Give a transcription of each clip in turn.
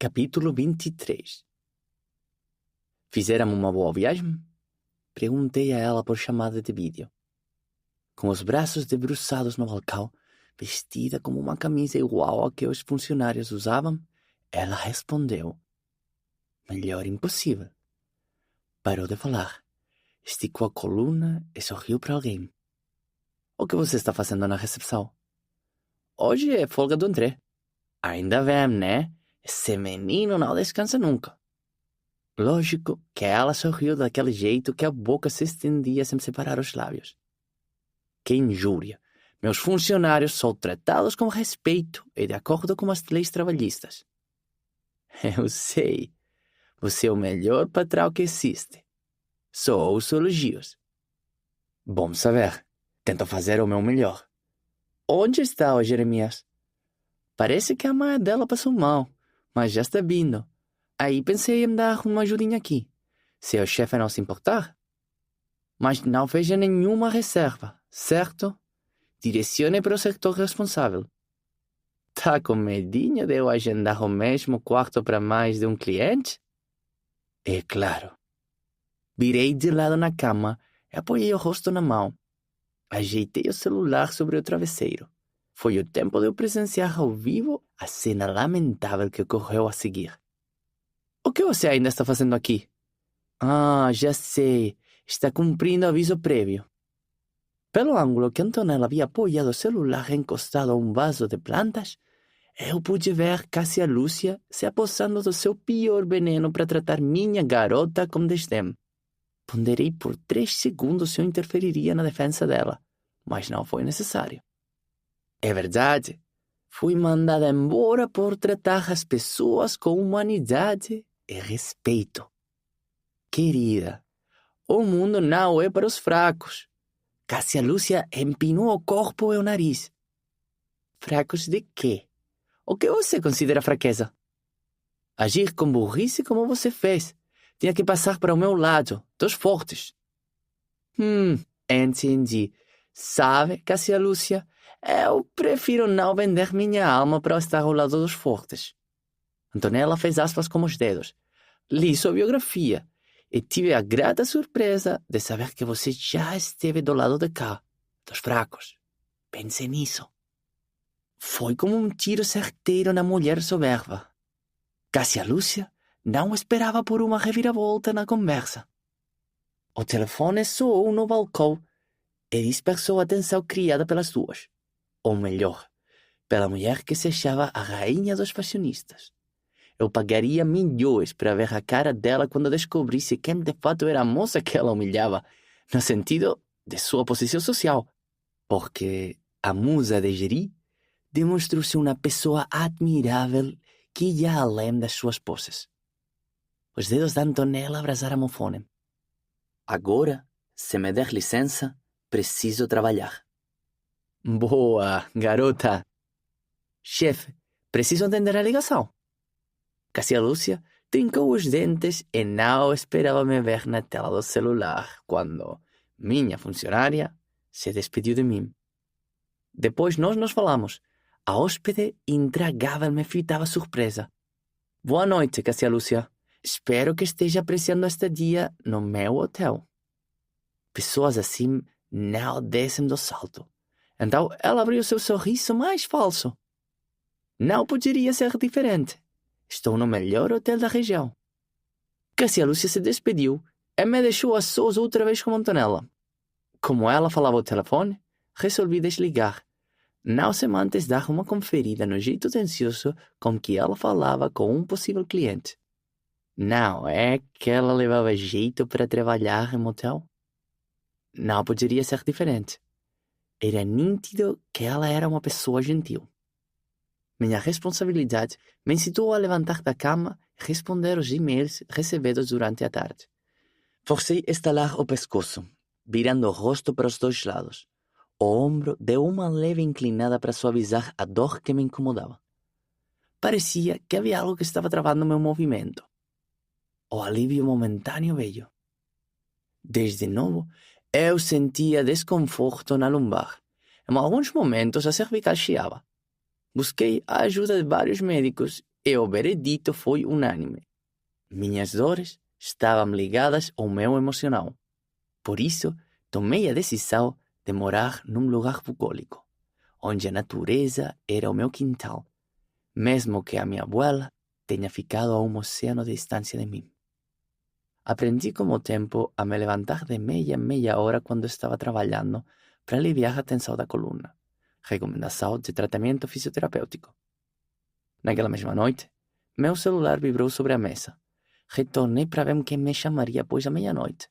Capítulo 23. Fizéramos uma boa viagem? Perguntei a ela por chamada de vídeo. Com os braços debruçados no balcão, vestida como uma camisa igual a que os funcionários usavam, ela respondeu: melhor impossível. Parou de falar, esticou a coluna e sorriu para alguém. O que você está fazendo na recepção? Hoje é folga do André. Ainda bem, né? Esse menino não descansa nunca. Lógico que ela sorriu daquele jeito que a boca se estendia sem separar os lábios. Que injúria! Meus funcionários são tratados com respeito e de acordo com as leis trabalhistas. Eu sei. Você é o melhor patrão que existe. Só ouço elogios. Bom saber. Tento fazer o meu melhor. Onde está o Jeremias? Parece que a mãe dela passou mal, mas já está vindo. Aí pensei em dar uma ajudinha aqui, se o chefe não se importar. Mas não veja nenhuma reserva, certo? Direcione para o setor responsável. Tá com medinho de eu agendar o mesmo quarto para mais de um cliente? É claro. Virei de lado na cama e apoiei o rosto na mão. Ajeitei o celular sobre o travesseiro. Foi o tempo de eu presenciar ao vivo a cena lamentável que ocorreu a seguir. O que você ainda está fazendo aqui? Ah, já sei. Está cumprindo aviso prévio. Pelo ângulo que Antonella havia apoiado o celular encostado a um vaso de plantas, eu pude ver Cássia Lúcia se apossando do seu pior veneno para tratar minha garota com desdém. Ponderei por 3 segundos se eu interferiria na defesa dela, mas não foi necessário. É verdade. Fui mandada embora por tratar as pessoas com humanidade e respeito. Querida, o mundo não é para os fracos. Cássia Lúcia empinou o corpo e o nariz. Fracos de quê? O que você considera fraqueza? Agir com burrice como você fez. Tinha que passar para o meu lado, dos fortes. Entendi. Sabe, Cássia Lúcia, eu prefiro não vender minha alma para estar ao lado dos fortes. Antonella fez aspas com os dedos. Li sua biografia e tive a grata surpresa de saber que você já esteve do lado de cá, dos fracos. Pense nisso. Foi como um tiro certeiro na mulher soberba. Cássia Lúcia não esperava por uma reviravolta na conversa. O telefone soou no balcão e dispersou a atenção criada pelas duas. Ou melhor, pela mulher que se achava a rainha dos fashionistas. Eu pagaria milhões para ver a cara dela quando descobrisse quem de fato era a moça que ela humilhava, no sentido de sua posição social. Porque a musa de Jeri demonstrou-se uma pessoa admirável que ia além das suas poses. Os dedos da Antonella abraçaram o fone. Agora, se me der licença, preciso trabalhar. Boa, garota. Chefe, preciso atender a ligação. Cássia Lúcia trincou os dentes e não esperava me ver na tela do celular quando minha funcionária se despediu de mim. Depois nós nos falamos. A hóspede intragável me fitava surpresa. Boa noite, Cássia Lúcia. Espero que esteja apreciando este dia no meu hotel. Pessoas assim não descem do salto. Então ela abriu seu sorriso mais falso. Não poderia ser diferente. Estou no melhor hotel da região. Cássia Lúcia se despediu e me deixou a sós outra vez com Antonella. Como ela falava ao telefone, resolvi desligar. Não sem antes dar uma conferida no jeito tencioso com que ela falava com um possível cliente. Não é que ela levava jeito para trabalhar em motel? Não poderia ser diferente. Era nítido que ela era uma pessoa gentil. Minha responsabilidade me incitou a levantar da cama e responder aos e-mails recebidos durante a tarde. Forcei estalar o pescoço, virando o rosto para os 2 lados. O ombro deu uma leve inclinada para suavizar a dor que me incomodava. Parecia que havia algo que estava travando meu movimento. O alívio momentâneo veio. Desde novo, eu sentia desconforto na lombar. Em alguns momentos a cervical chiava. Busquei a ajuda de vários médicos e o veredito foi unânime. Minhas dores estavam ligadas ao meu emocional. Por isso, tomei a decisão de morar num lugar bucólico, onde a natureza era o meu quintal, mesmo que a minha abuela tenha ficado a oceano de distância de mim. Aprendi com o tempo a me levantar de meia em meia hora quando estava trabalhando para aliviar a tensão da coluna. Recomendação de tratamento fisioterapêutico. Naquela mesma noite, meu celular vibrou sobre a mesa. Retornei para ver quem me chamaria após a meia-noite.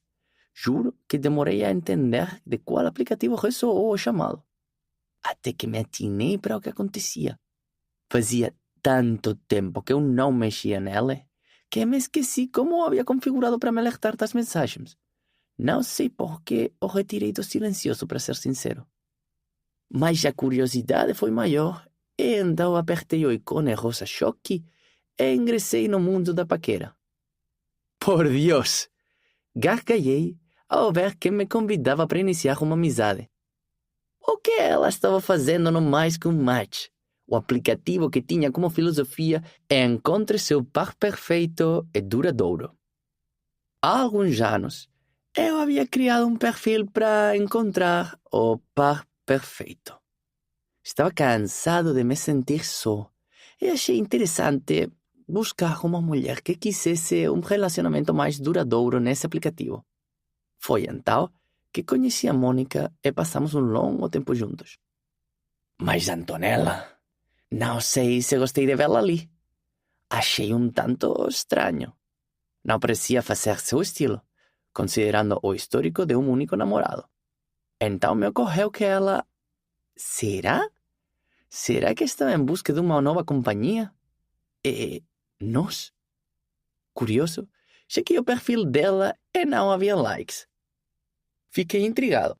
Juro que demorei a entender de qual aplicativo ressoou o chamado. Até que me atinei para o que acontecia. Fazia tanto tempo que eu não mexia nele que me esqueci como havia configurado para me alertar das mensagens. Não sei por que o retirei do silencioso, para ser sincero. Mas a curiosidade foi maior e então apertei o ícone rosa choque e ingressei no mundo da paquera. Por Deus! Gargalhei ao ver que me convidava para iniciar uma amizade. O que ela estava fazendo no mais que um match? O aplicativo que tinha como filosofia encontre seu par perfeito e duradouro. Há alguns anos, eu havia criado um perfil para encontrar o par perfeito. Estava cansado de me sentir só e achei interessante buscar uma mulher que quisesse um relacionamento mais duradouro nesse aplicativo. Foi então que conheci a Mônica e passamos um longo tempo juntos. Mas Antonella, não sei se gostei de vê-la ali. Achei um tanto estranho. Não parecia fazer seu estilo, considerando o histórico de um único namorado. Então me ocorreu que ela... Será? Será que estava em busca de uma nova companhia? E nós? Curioso, chequei o perfil dela e não havia likes. Fiquei intrigado.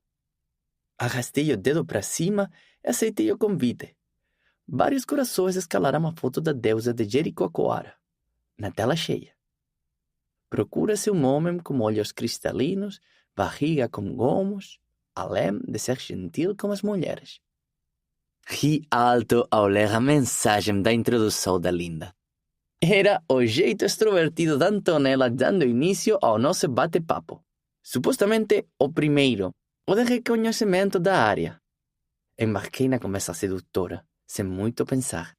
Arrastei o dedo para cima e aceitei o convite. Vários corações escalaram a foto da deusa de Jericoacoara, na tela cheia. Procura-se um homem com olhos cristalinos, barriga com gomos, além de ser gentil com as mulheres. Ri alto ao ler a mensagem da introdução da linda. Era o jeito extrovertido da Antonella dando início ao nosso bate-papo. Supostamente o primeiro, o de reconhecimento da área. Embarquei na conversa sedutora, sem muito pensar.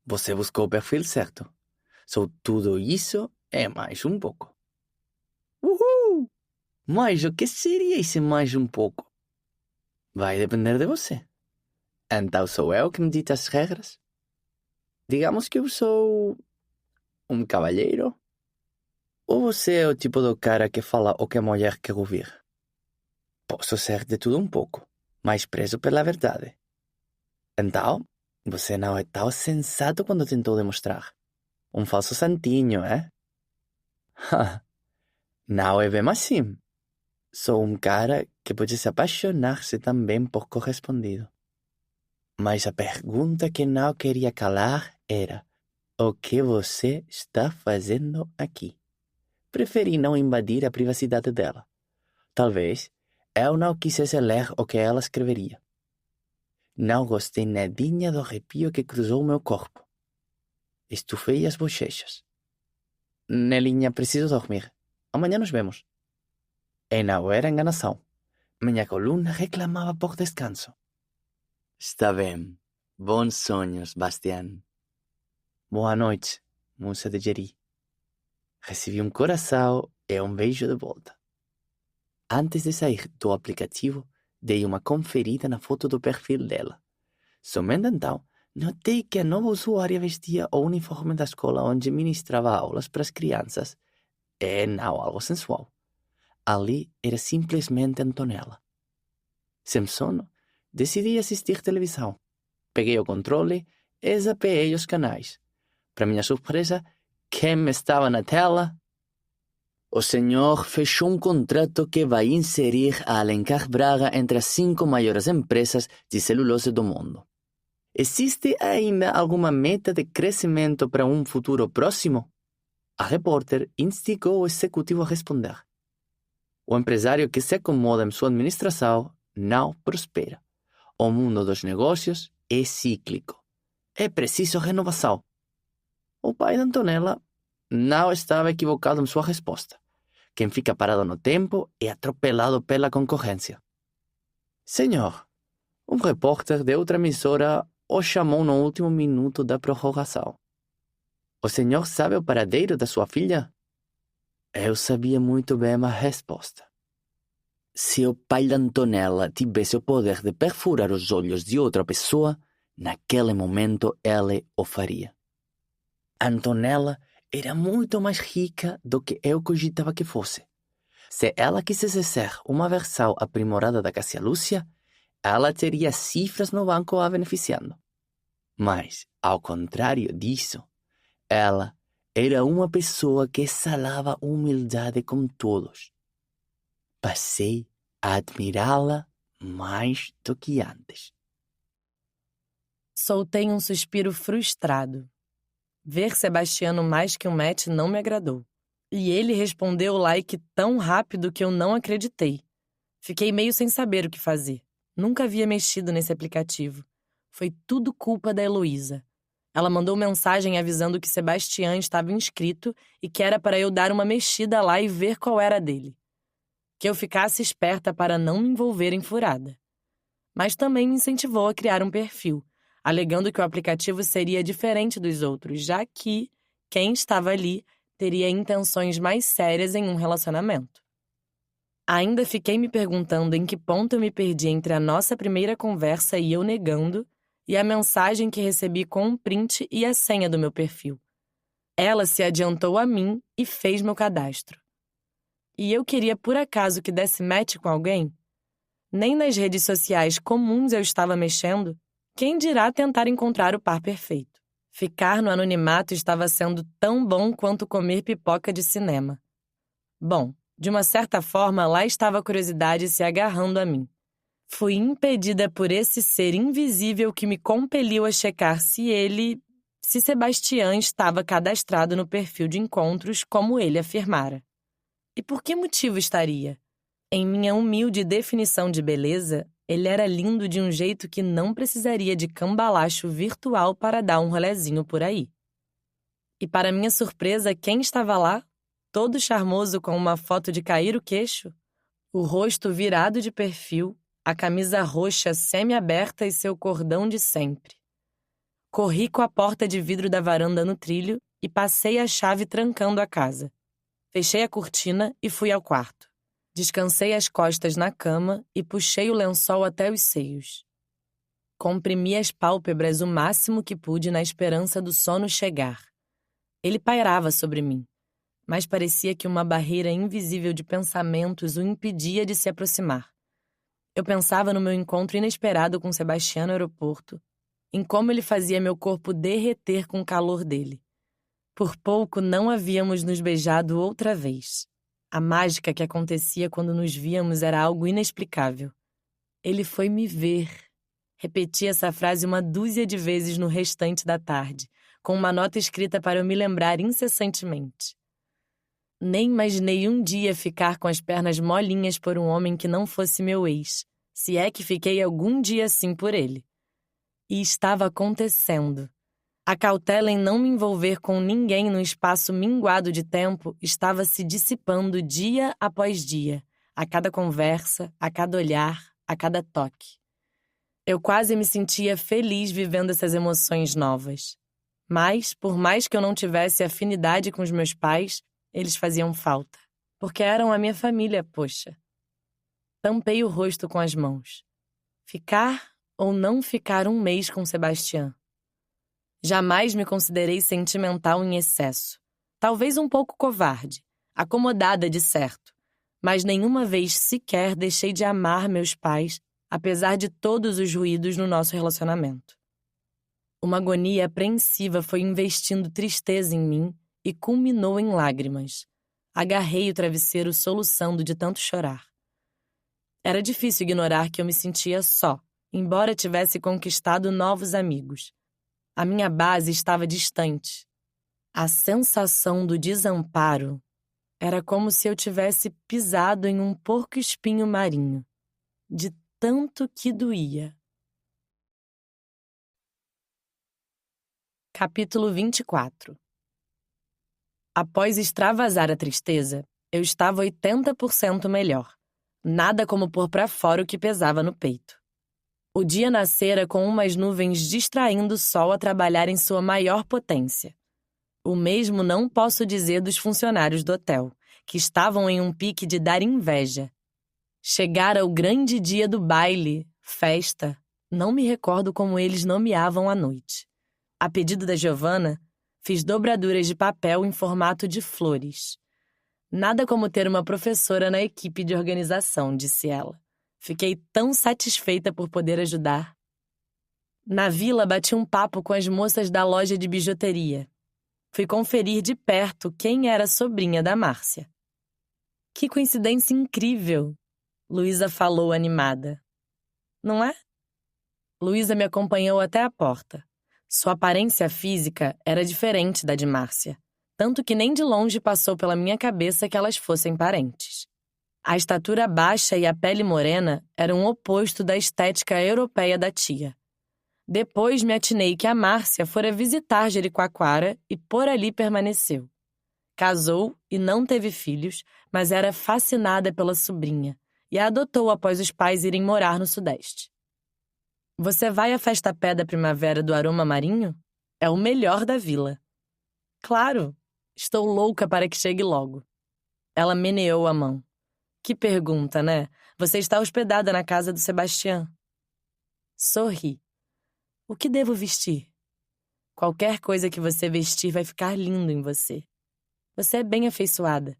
Você buscou o perfil certo. Sou tudo isso e mais um pouco. Uhul! Mas o que seria esse mais um pouco? Vai depender de você. Então sou eu que me dita as regras? Digamos que eu sou um cavalheiro? Ou você é o tipo do cara que fala o que a mulher quer ouvir? Posso ser de tudo um pouco, mas preso pela verdade. Então, você não é tão sensato quando tentou demonstrar. Um falso santinho, é? Não é bem assim. Sou um cara que pode se apaixonar-se também por correspondido. Mas a pergunta que não queria calar era: o que você está fazendo aqui? Preferi não invadir a privacidade dela. Talvez eu não quisesse ler o que ela escreveria. Não gostei nadinha do arrepio que cruzou meu corpo. Estufei as bochechas. Nelinha, preciso dormir. Amanhã nos vemos. E não era enganação. Minha coluna reclamava por descanso. Está bem. Bons sonhos, Bastián. Boa noite, moça de Jeri. Recebi um coração e um beijo de volta. Antes de sair do aplicativo, dei uma conferida na foto do perfil dela. Somente então, notei que a nova usuária vestia o uniforme da escola onde ministrava aulas para as crianças e não algo sensual. Ali era simplesmente Antonella. Sem sono, decidi assistir televisão. Peguei o controle e zapeei os canais. Para minha surpresa, quem estava na tela? O senhor fechou um contrato que vai inserir a Alencar Braga entre as 5 maiores empresas de celulose do mundo. Existe ainda alguma meta de crescimento para um futuro próximo? A repórter instigou o executivo a responder. O empresário que se acomoda em sua administração não prospera. O mundo dos negócios é cíclico. É preciso renovação. O pai de Antonella não estava equivocado em sua resposta. Quem fica parado no tempo é atropelado pela concorrência. Senhor, um repórter de outra emissora o chamou no último minuto da prorrogação. O senhor sabe o paradeiro da sua filha? Eu sabia muito bem a resposta. Se o pai de Antonella tivesse o poder de perfurar os olhos de outra pessoa, naquele momento ele o faria. Antonella era muito mais rica do que eu cogitava que fosse. Se ela quisesse ser uma versão aprimorada da Cássia Lúcia, ela teria cifras no banco a beneficiando. Mas, ao contrário disso, ela era uma pessoa que exalava humildade com todos. Passei a admirá-la mais do que antes. Soltei um suspiro frustrado. Ver Sebastiano mais que um match não me agradou. E ele respondeu o like tão rápido que eu não acreditei. Fiquei meio sem saber o que fazer. Nunca havia mexido nesse aplicativo. Foi tudo culpa da Heloísa. Ela mandou mensagem avisando que Sebastião estava inscrito e que era para eu dar uma mexida lá e ver qual era a dele. Que eu ficasse esperta para não me envolver em furada. Mas também me incentivou a criar um perfil, alegando que o aplicativo seria diferente dos outros, já que quem estava ali teria intenções mais sérias em um relacionamento. Ainda fiquei me perguntando em que ponto eu me perdi entre a nossa primeira conversa e eu negando, e a mensagem que recebi com um print e a senha do meu perfil. Ela se adiantou a mim e fez meu cadastro. E eu queria por acaso que desse match com alguém? Nem nas redes sociais comuns eu estava mexendo, quem dirá tentar encontrar o par perfeito. Ficar no anonimato estava sendo tão bom quanto comer pipoca de cinema. Bom, de uma certa forma, lá estava a curiosidade se agarrando a mim. Fui impedida por esse ser invisível que me compeliu a checar se Sebastião estava cadastrado no perfil de encontros como ele afirmara. E por que motivo estaria? Em minha humilde definição de beleza, ele era lindo de um jeito que não precisaria de cambalacho virtual para dar um rolezinho por aí. E para minha surpresa, quem estava lá? Todo charmoso com uma foto de cair o queixo, o rosto virado de perfil, a camisa roxa semi-aberta e seu cordão de sempre. Corri com a porta de vidro da varanda no trilho e passei a chave trancando a casa. Fechei a cortina e fui ao quarto. Descansei as costas na cama e puxei o lençol até os seios. Comprimi as pálpebras o máximo que pude na esperança do sono chegar. Ele pairava sobre mim, mas parecia que uma barreira invisível de pensamentos o impedia de se aproximar. Eu pensava no meu encontro inesperado com Sebastião no aeroporto, em como ele fazia meu corpo derreter com o calor dele. Por pouco não havíamos nos beijado outra vez. A mágica que acontecia quando nos víamos era algo inexplicável. Ele foi me ver. Repeti essa frase uma dúzia de vezes no restante da tarde, com uma nota escrita para eu me lembrar incessantemente. Nem imaginei um dia ficar com as pernas molinhas por um homem que não fosse meu ex, se é que fiquei algum dia assim por ele. E estava acontecendo. A cautela em não me envolver com ninguém no espaço minguado de tempo estava se dissipando dia após dia, a cada conversa, a cada olhar, a cada toque. Eu quase me sentia feliz vivendo essas emoções novas. Mas, por mais que eu não tivesse afinidade com os meus pais, eles faziam falta, porque eram a minha família, poxa. Tampei o rosto com as mãos. Ficar ou não ficar um mês com Sebastião? Jamais me considerei sentimental em excesso. Talvez um pouco covarde, acomodada de certo, mas nenhuma vez sequer deixei de amar meus pais, apesar de todos os ruídos no nosso relacionamento. Uma agonia apreensiva foi investindo tristeza em mim e culminou em lágrimas. Agarrei o travesseiro soluçando de tanto chorar. Era difícil ignorar que eu me sentia só, embora tivesse conquistado novos amigos. A minha base estava distante. A sensação do desamparo era como se eu tivesse pisado em um porco-espinho marinho, de tanto que doía. Capítulo 24. Após extravasar a tristeza, eu estava 80% melhor. Nada como pôr pra fora o que pesava no peito. O dia nascera com umas nuvens distraindo o sol a trabalhar em sua maior potência. O mesmo não posso dizer dos funcionários do hotel, que estavam em um pique de dar inveja. Chegara o grande dia do baile, festa. Não me recordo como eles nomeavam a noite. A pedido da Giovanna, fiz dobraduras de papel em formato de flores. Nada como ter uma professora na equipe de organização, disse ela. Fiquei tão satisfeita por poder ajudar. Na vila, bati um papo com as moças da loja de bijuteria. Fui conferir de perto quem era a sobrinha da Márcia. Que coincidência incrível! Luísa falou animada. Não é? Luísa me acompanhou até a porta. Sua aparência física era diferente da de Márcia, tanto que nem de longe passou pela minha cabeça que elas fossem parentes. A estatura baixa e a pele morena eram o oposto da estética europeia da tia. Depois me atinei que a Márcia fora visitar Jericoacoara e por ali permaneceu. Casou e não teve filhos, mas era fascinada pela sobrinha e a adotou após os pais irem morar no Sudeste. Você vai à festa-pé da primavera do Aroma Marinho? É o melhor da vila. Claro, estou louca para que chegue logo. Ela meneou a mão. Que pergunta, né? Você está hospedada na casa do Sebastião. Sorri. O que devo vestir? Qualquer coisa que você vestir vai ficar lindo em você. Você é bem afeiçoada,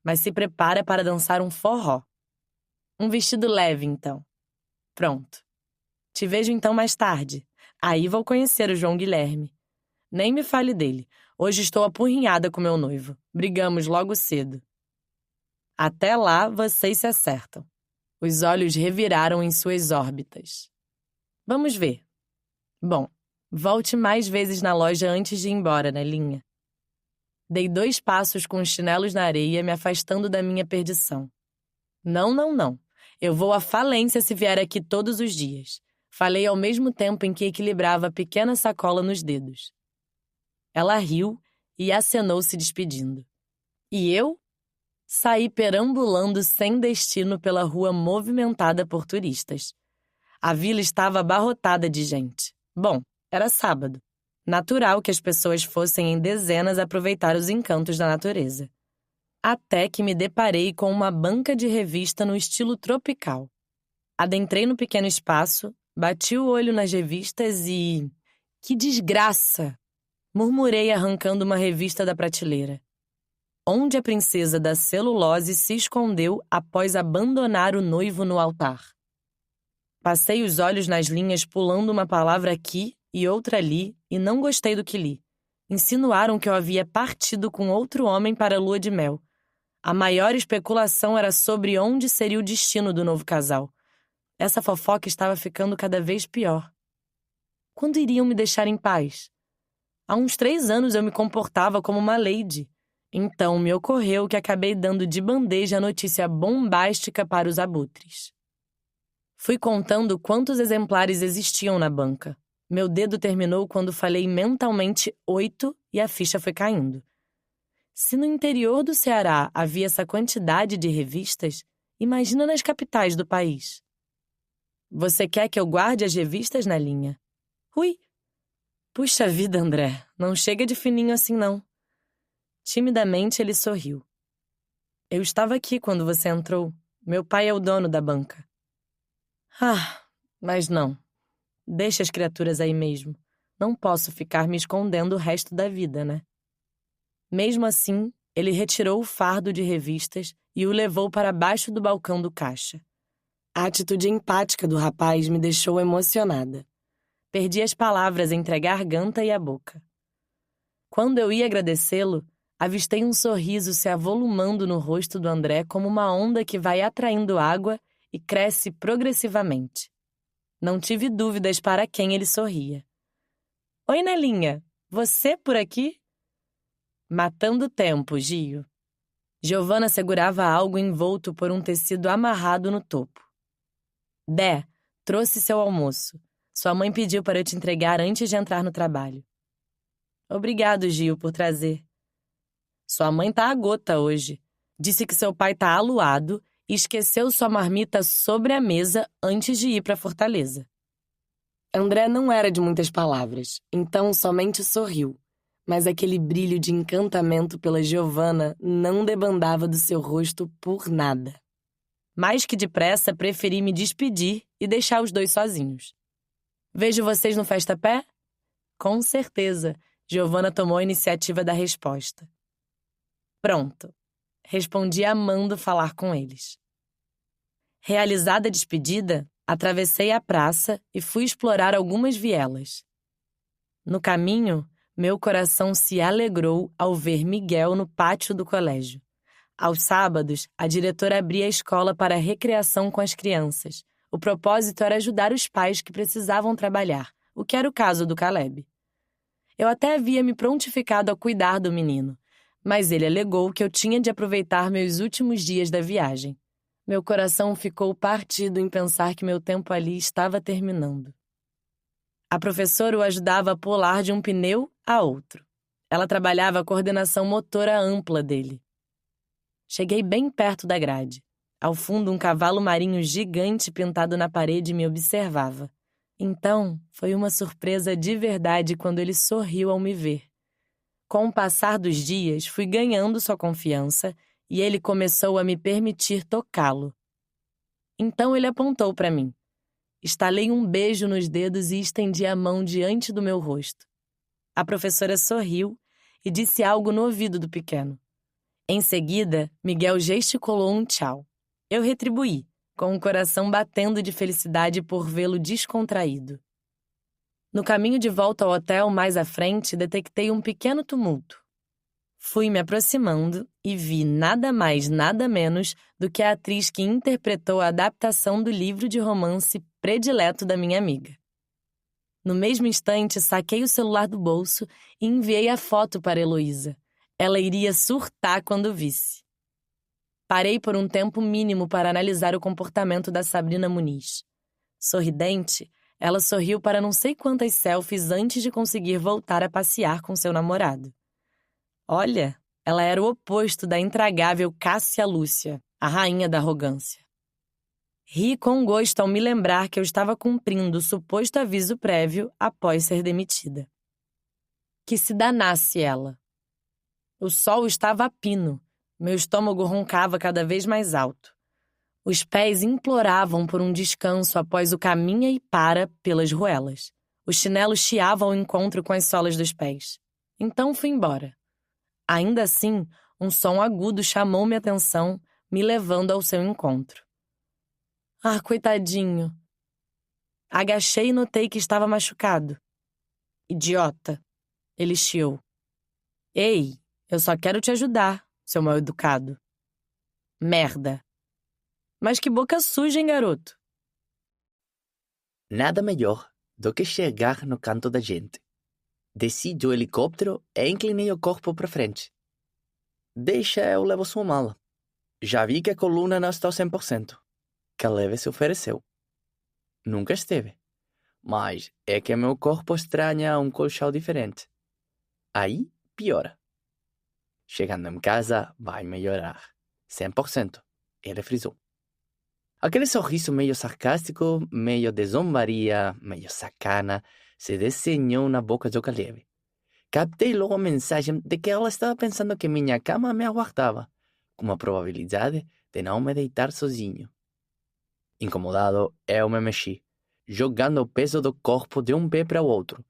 mas se prepara para dançar um forró. Um vestido leve, então. Pronto. Te vejo então mais tarde. Aí vou conhecer o João Guilherme. Nem me fale dele. Hoje estou apurrinhada com meu noivo. Brigamos logo cedo. Até lá, vocês se acertam. Os olhos reviraram em suas órbitas. Vamos ver. Bom, volte mais vezes na loja antes de ir embora, Nelinha. Dei 2 passos com os chinelos na areia, me afastando da minha perdição. Não, não, não. Eu vou à falência se vier aqui todos os dias. Falei ao mesmo tempo em que equilibrava a pequena sacola nos dedos. Ela riu e acenou se despedindo. E eu? Saí perambulando sem destino pela rua movimentada por turistas. A vila estava abarrotada de gente. Bom, era sábado. Natural que as pessoas fossem em dezenas aproveitar os encantos da natureza. Até que me deparei com uma banca de revista no estilo tropical. Adentrei no pequeno espaço, bati o olho nas revistas e... Que desgraça! Murmurei arrancando uma revista da prateleira. Onde a princesa da celulose se escondeu após abandonar o noivo no altar. Passei os olhos nas linhas pulando uma palavra aqui e outra ali e não gostei do que li. Insinuaram que eu havia partido com outro homem para a lua de mel. A maior especulação era sobre onde seria o destino do novo casal. Essa fofoca estava ficando cada vez pior. Quando iriam me deixar em paz? Há uns 3 anos eu me comportava como uma lady. Então me ocorreu que acabei dando de bandeja a notícia bombástica para os abutres. Fui contando quantos exemplares existiam na banca. Meu dedo terminou quando falei mentalmente 8 e a ficha foi caindo. Se no interior do Ceará havia essa quantidade de revistas, imagina nas capitais do país. Você quer que eu guarde as revistas na linha? Ui! Puxa vida, André, não chega de fininho assim não. Timidamente ele sorriu. Eu estava aqui quando você entrou. Meu pai é o dono da banca. Ah, mas não. Deixa as criaturas aí mesmo. Não posso ficar me escondendo o resto da vida, né? Mesmo assim, ele retirou o fardo de revistas e o levou para baixo do balcão do caixa. A atitude empática do rapaz me deixou emocionada. Perdi as palavras entre a garganta e a boca. Quando eu ia agradecê-lo, avistei um sorriso se avolumando no rosto do André como uma onda que vai atraindo água e cresce progressivamente. Não tive dúvidas para quem ele sorria. Oi, Nelinha, você por aqui? Matando tempo, Gio. Giovanna segurava algo envolto por um tecido amarrado no topo. Dé, trouxe seu almoço. Sua mãe pediu para eu te entregar antes de entrar no trabalho. Obrigado, Gio, por trazer. Sua mãe tá à gota hoje. Disse que seu pai tá aluado e esqueceu sua marmita sobre a mesa antes de ir pra Fortaleza. André não era de muitas palavras, então somente sorriu. Mas aquele brilho de encantamento pela Giovanna não debandava do seu rosto por nada. Mais que depressa, preferi me despedir e deixar os dois sozinhos. Vejo vocês no Festa-Pé? Com certeza, Giovanna tomou a iniciativa da resposta. Pronto, respondi amando falar com eles. Realizada a despedida, atravessei a praça e fui explorar algumas vielas. No caminho, meu coração se alegrou ao ver Miguel no pátio do colégio. Aos sábados, a diretora abria a escola para recreação com as crianças. O propósito era ajudar os pais que precisavam trabalhar, o que era o caso do Caleb. Eu até havia me prontificado a cuidar do menino, mas ele alegou que eu tinha de aproveitar meus últimos dias da viagem. Meu coração ficou partido em pensar que meu tempo ali estava terminando. A professora o ajudava a pular de um pneu a outro. Ela trabalhava a coordenação motora ampla dele. Cheguei bem perto da grade. Ao fundo, um cavalo marinho gigante pintado na parede me observava. Então, foi uma surpresa de verdade quando ele sorriu ao me ver. Com o passar dos dias, fui ganhando sua confiança e ele começou a me permitir tocá-lo. Então ele apontou para mim. Estalei um beijo nos dedos e estendi a mão diante do meu rosto. A professora sorriu e disse algo no ouvido do pequeno. Em seguida, Miguel gesticulou um tchau. Eu retribuí, com o coração batendo de felicidade por vê-lo descontraído. No caminho de volta ao hotel, mais à frente, detectei um pequeno tumulto. Fui me aproximando e vi nada mais, nada menos do que a atriz que interpretou a adaptação do livro de romance predileto da minha amiga. No mesmo instante, saquei o celular do bolso e enviei a foto para Heloísa. Ela iria surtar quando visse. Parei por um tempo mínimo para analisar o comportamento da Sabrina Muniz. Sorridente, ela sorriu para não sei quantas selfies antes de conseguir voltar a passear com seu namorado. Olha, ela era o oposto da intragável Cássia Lúcia, a rainha da arrogância. Ri com gosto ao me lembrar que eu estava cumprindo o suposto aviso prévio após ser demitida. Que se danasse ela. O sol estava a pino. Meu estômago roncava cada vez mais alto. Os pés imploravam por um descanso após o caminha e para pelas ruelas. O chinelo chiava ao encontro com as solas dos pés. Então fui embora. Ainda assim, um som agudo chamou minha atenção, me levando ao seu encontro. Ah, coitadinho. Agachei e notei que estava machucado. Idiota. Ele chiou. Ei, eu só quero te ajudar, seu mal-educado. Merda. Mas que boca suja, hein, garoto? Nada melhor do que chegar no canto da gente. Desci do helicóptero e inclinei o corpo para frente. Deixa eu levo sua mala. Já vi que a coluna não está ao 100%. Caleb se ofereceu. Nunca esteve. Mas é que meu corpo estranha um colchão diferente. Aí piora. Chegando em casa, vai melhorar. 100%. Ele frisou. Aquele sorriso meio sarcástico, meio de zombaria, meio sacana, se desenhou na boca do Caleb. Captei logo a mensagem de que ela estava pensando que minha cama me aguardava, com a probabilidade de não me deitar sozinho. Incomodado, eu me mexi, jogando o peso do corpo de um pé para o outro.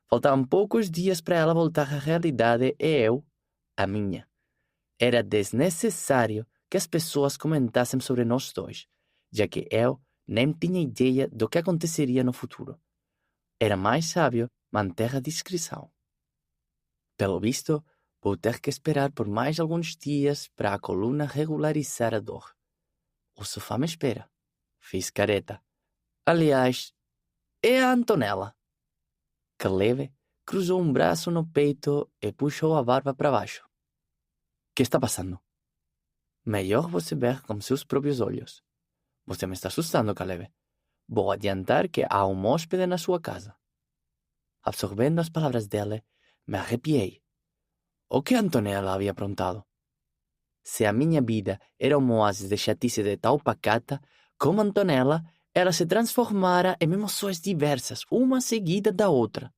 Faltavam poucos dias para ela voltar à realidade e eu, a minha. Era desnecessário que as pessoas comentassem sobre nós dois, já que eu nem tinha ideia do que aconteceria no futuro. Era mais sábio manter a discrição. Pelo visto, vou ter que esperar por mais alguns dias para a coluna regularizar a dor. O sofá me espera. Fiz careta. Aliás, é a Antonella. Caleb cruzou um braço no peito e puxou a barba para baixo. Que está passando? Melhor você ver com seus próprios olhos. Você me está assustando, Caleb. Vou adiantar que há um hóspede na sua casa. Absorvendo as palavras dela, me arrepiei. O que Antonella havia aprontado? Se a minha vida era um oásis de chatice de tal pacata, como Antonella, ela se transformara em emoções diversas, uma seguida da outra.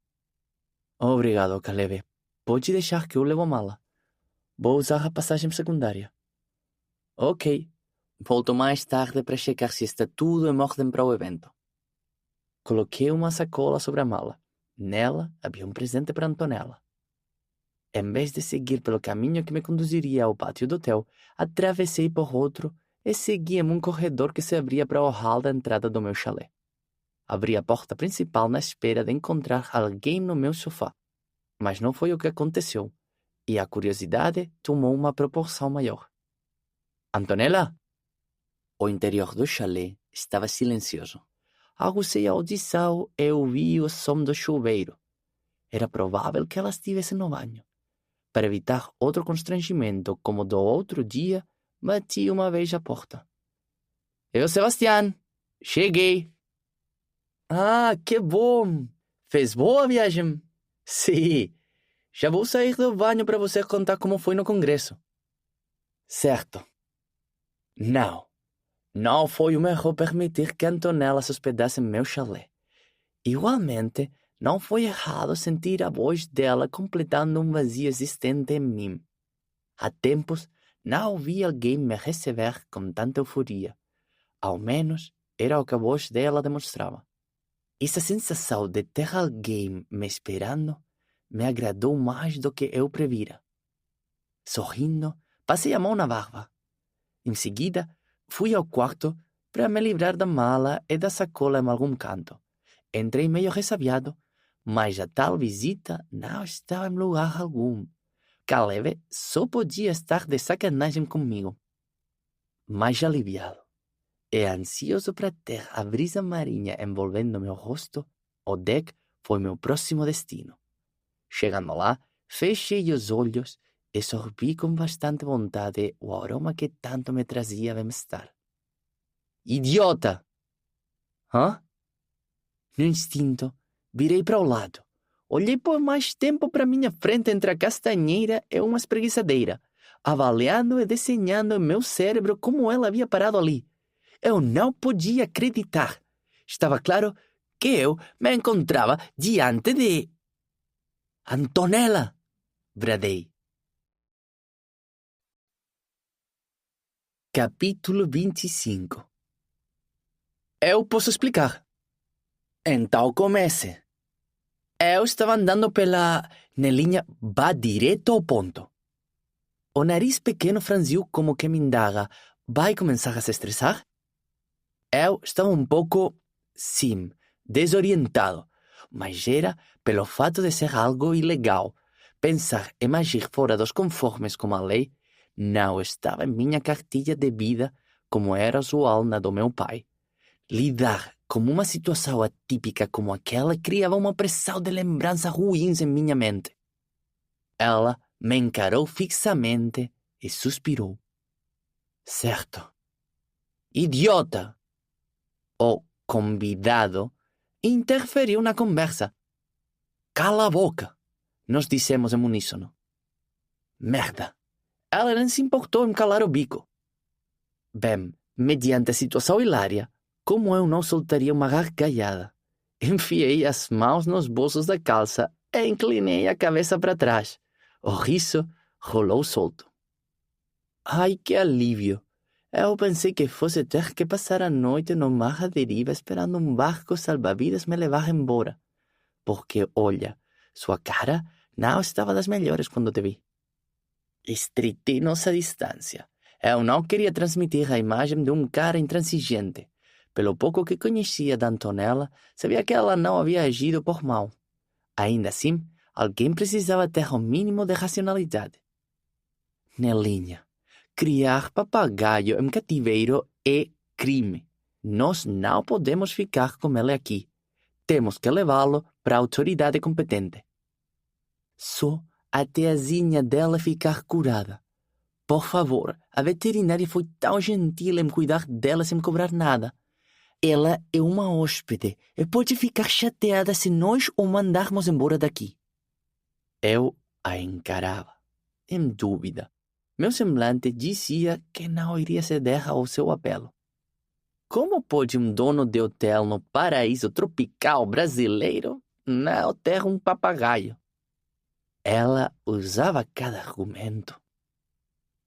Obrigado, Caleb. Pode deixar que eu levo a mala. Vou usar a passagem secundária. Ok. Volto mais tarde para checar se está tudo em ordem para o evento. Coloquei uma sacola sobre a mala. Nela havia um presente para Antonella. Em vez de seguir pelo caminho que me conduziria ao pátio do hotel, atravessei por outro e segui em um corredor que se abria para o hall da entrada do meu chalé. Abri a porta principal na espera de encontrar alguém no meu sofá. Mas não foi o que aconteceu, e a curiosidade tomou uma proporção maior. Antonella? O interior do chalé estava silencioso. Agucei a audição e ouvi o som do chuveiro. Era provável que ela estivesse no banho. Para evitar outro constrangimento como do outro dia, bati uma vez a porta. Eu, Sebastián! Cheguei! Ah, que bom! Fez boa viagem? Sim! Já vou sair do banho para você contar como foi no congresso. Certo. Não foi um erro permitir que Antonella se hospedasse em meu chalé. Igualmente, não foi errado sentir a voz dela completando um vazio existente em mim. Há tempos, não ouvi alguém me receber com tanta euforia. Ao menos, era o que a voz dela demonstrava. Essa sensação de ter alguém me esperando me agradou mais do que eu previra. Sorrindo, passei a mão na barba. Em seguida, fui ao quarto para me livrar da mala e da sacola em algum canto. Entrei meio ressabiado, mas a tal visita não estava em lugar algum. Caleb só podia estar de sacanagem comigo. Mais aliviado e ansioso para ter a brisa marinha envolvendo meu rosto, o deck foi meu próximo destino. Chegando lá, fechei os olhos e sorbi com bastante vontade o aroma que tanto me trazia bem-estar. Idiota! Hã? No instinto, virei para o lado. Olhei por mais tempo para minha frente entre a castanheira e uma espreguiçadeira, avaliando e desenhando em meu cérebro como ela havia parado ali. Eu não podia acreditar. Estava claro que eu me encontrava diante de... Antonella! Bradei. Capítulo 25. Eu posso explicar. Então comece. Eu estava andando na linha vá direto ao ponto. O nariz pequeno franziu como que me indaga, vai começar a se estressar? Eu estava um pouco, sim, desorientado, mas era pelo fato de ser algo ilegal. Pensar em agir fora dos conformes como a lei não estava em minha cartilha de vida como era usual na do meu pai. Lidar com uma situação atípica como aquela criava uma pressão de lembranças ruins em minha mente. Ela me encarou fixamente e suspirou. Certo. Idiota! O convidado interferiu na conversa. Cala a boca! Nós dissemos em uníssono. Merda! Ela nem se importou em calar o bico. Bem, mediante a situação hilária, como eu não soltaria uma gargalhada? Enfiei as mãos nos bolsos da calça e inclinei a cabeça para trás. O riso rolou solto. Ai, que alívio! Eu pensei que fosse ter que passar a noite no mar à deriva esperando um barco salva-vidas me levar embora. Porque, olha, sua cara não estava das melhores quando te vi. Estreitei nossa distância. Eu não queria transmitir a imagem de um cara intransigente. Pelo pouco que conhecia da Antonella, sabia que ela não havia agido por mal. Ainda assim, alguém precisava ter o mínimo de racionalidade. Nelinha, criar papagaio em cativeiro é crime. Nós não podemos ficar com ele aqui. Temos que levá-lo para a autoridade competente. Só a tiazinha dela ficar curada. Por favor, a veterinária foi tão gentil em cuidar dela sem cobrar nada. Ela é uma hóspede e pode ficar chateada se nós o mandarmos embora daqui. Eu a encarava. em dúvida. Meu semblante dizia que não iria ceder ao seu apelo. Como pode um dono de hotel no paraíso tropical brasileiro não ter um papagaio? Ela usava cada argumento.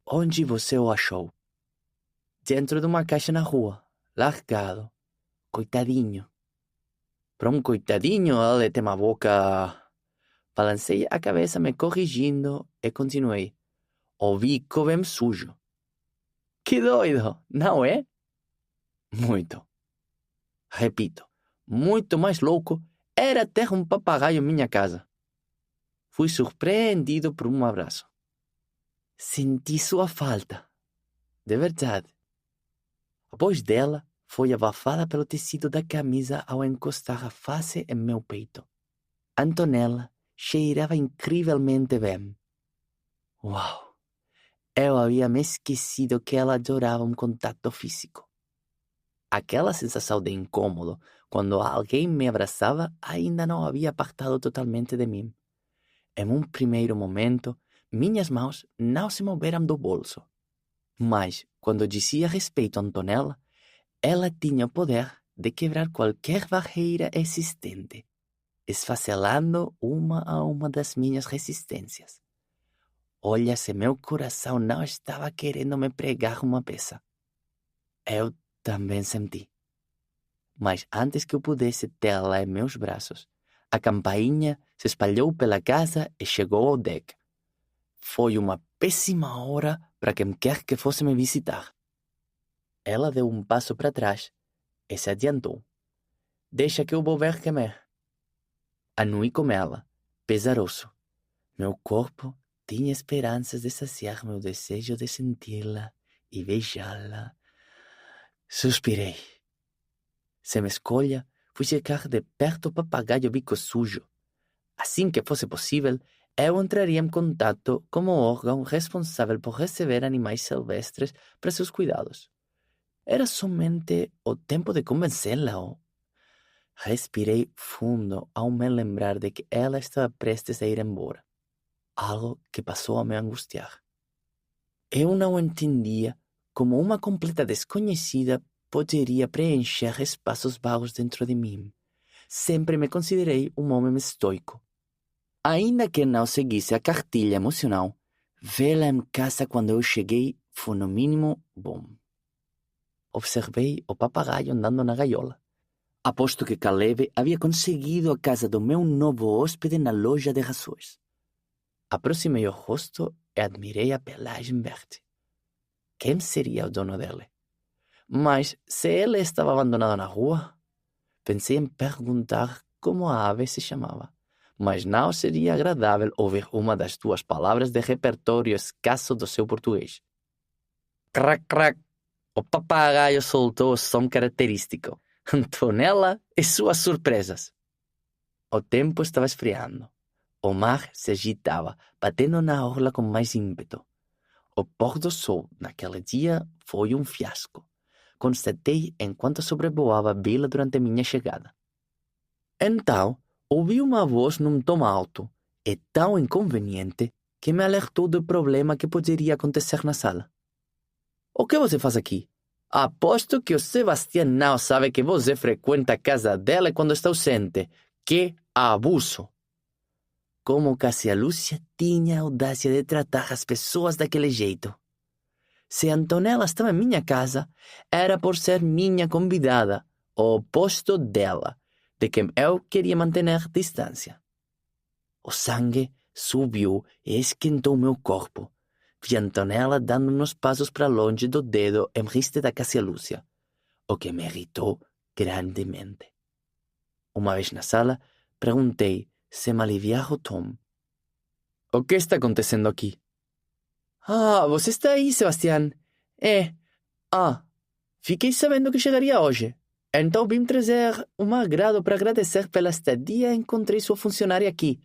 Onde você o achou? Dentro de uma caixa na rua, largado. Coitadinho. Para um coitadinho, ele tem uma boca... Balancei a cabeça me corrigindo e continuei. O bico bem sujo. Que doido, não é? Muito. Repito, muito mais louco era ter um papagaio em minha casa. Fui surpreendido por um abraço. Senti sua falta. De verdade. A voz dela foi abafada pelo tecido da camisa ao encostar a face em meu peito. Antonella cheirava incrivelmente bem. Uau! Eu havia me esquecido que ela adorava um contato físico. Aquela sensação de incômodo quando alguém me abraçava ainda não havia apartado totalmente de mim. Em um primeiro momento, minhas mãos não se moveram do bolso. Mas, quando dizia respeito a Antonella, ela tinha o poder de quebrar qualquer barreira existente, esfacelando uma a uma das minhas resistências. Olha, se meu coração não estava querendo me pregar uma peça. Eu também senti. Mas antes que eu pudesse tê-la em meus braços, a campainha se espalhou pela casa e chegou ao deck. Foi uma péssima hora para quem quer que fosse me visitar. Ela deu um passo para trás e se adiantou. Deixa que eu vou ver quem é. Anuí com ela, pesaroso. Meu corpo tinha esperanças de saciar meu desejo de senti-la e beijá-la. Suspirei. Sem escolha, fui checar de perto o papagaio bico sujo. Assim que fosse possível, eu entraria em contato com o órgão responsável por receber animais silvestres para seus cuidados. Era somente o tempo de convencê-la. Respirei fundo ao me lembrar de que ela estava prestes a ir embora. Algo que passou a me angustiar. Eu não entendia como uma completa desconhecida poderia preencher espaços vagos dentro de mim. Sempre me considerei um homem estoico. Ainda que não seguisse a cartilha emocional, vê-la em casa quando eu cheguei foi no mínimo bom. Observei o papagaio andando na gaiola. Aposto que Caleb havia conseguido a casa do meu novo hóspede na loja de rações. Aproximei o rosto e admirei a pelagem verde. Quem seria o dono dele? Mas se ele estava abandonado na rua, pensei em perguntar como a ave se chamava. Mas não seria agradável ouvir uma das duas palavras de repertório escasso do seu português. Crac, crac. O papagaio soltou o som característico. Antonella e suas surpresas. O tempo estava esfriando. O mar se agitava, batendo na orla com mais ímpeto. O pôr do sol naquele dia foi um fiasco. Constatei enquanto sobrevoava a vila durante minha chegada. Então, ouvi uma voz num tom alto e tão inconveniente que me alertou do problema que poderia acontecer na sala. O que você faz aqui? Aposto que o Sebastião não sabe que você frequenta a casa dela quando está ausente. Que abuso! Como Cássia Lúcia tinha a audácia de tratar as pessoas daquele jeito. Se Antonella estava em minha casa, era por ser minha convidada, o oposto dela, de quem eu queria manter distância. O sangue subiu e esquentou meu corpo. Vi Antonella dando uns passos para longe do dedo em riste da Cássia Lúcia, o que me irritou grandemente. Uma vez na sala, perguntei se me aliviar o tom. O que está acontecendo aqui? Ah, você está aí, Sebastião. Fiquei sabendo que chegaria hoje. Então vim trazer um agrado para agradecer pela estadia e encontrei sua funcionária aqui.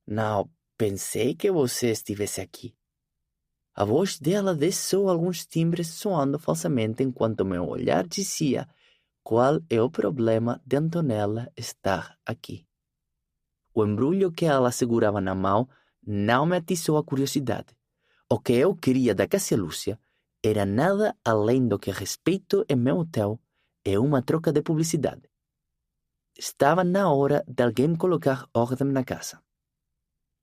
Não pensei que você estivesse aqui. A voz dela desceu alguns timbres soando falsamente enquanto meu olhar dizia qual é o problema de Antonella estar aqui. O embrulho que ela segurava na mão não me atiçou a curiosidade. O que eu queria da Cássia Lúcia era nada além do que respeito em meu hotel e uma troca de publicidade. Estava na hora de alguém colocar ordem na casa.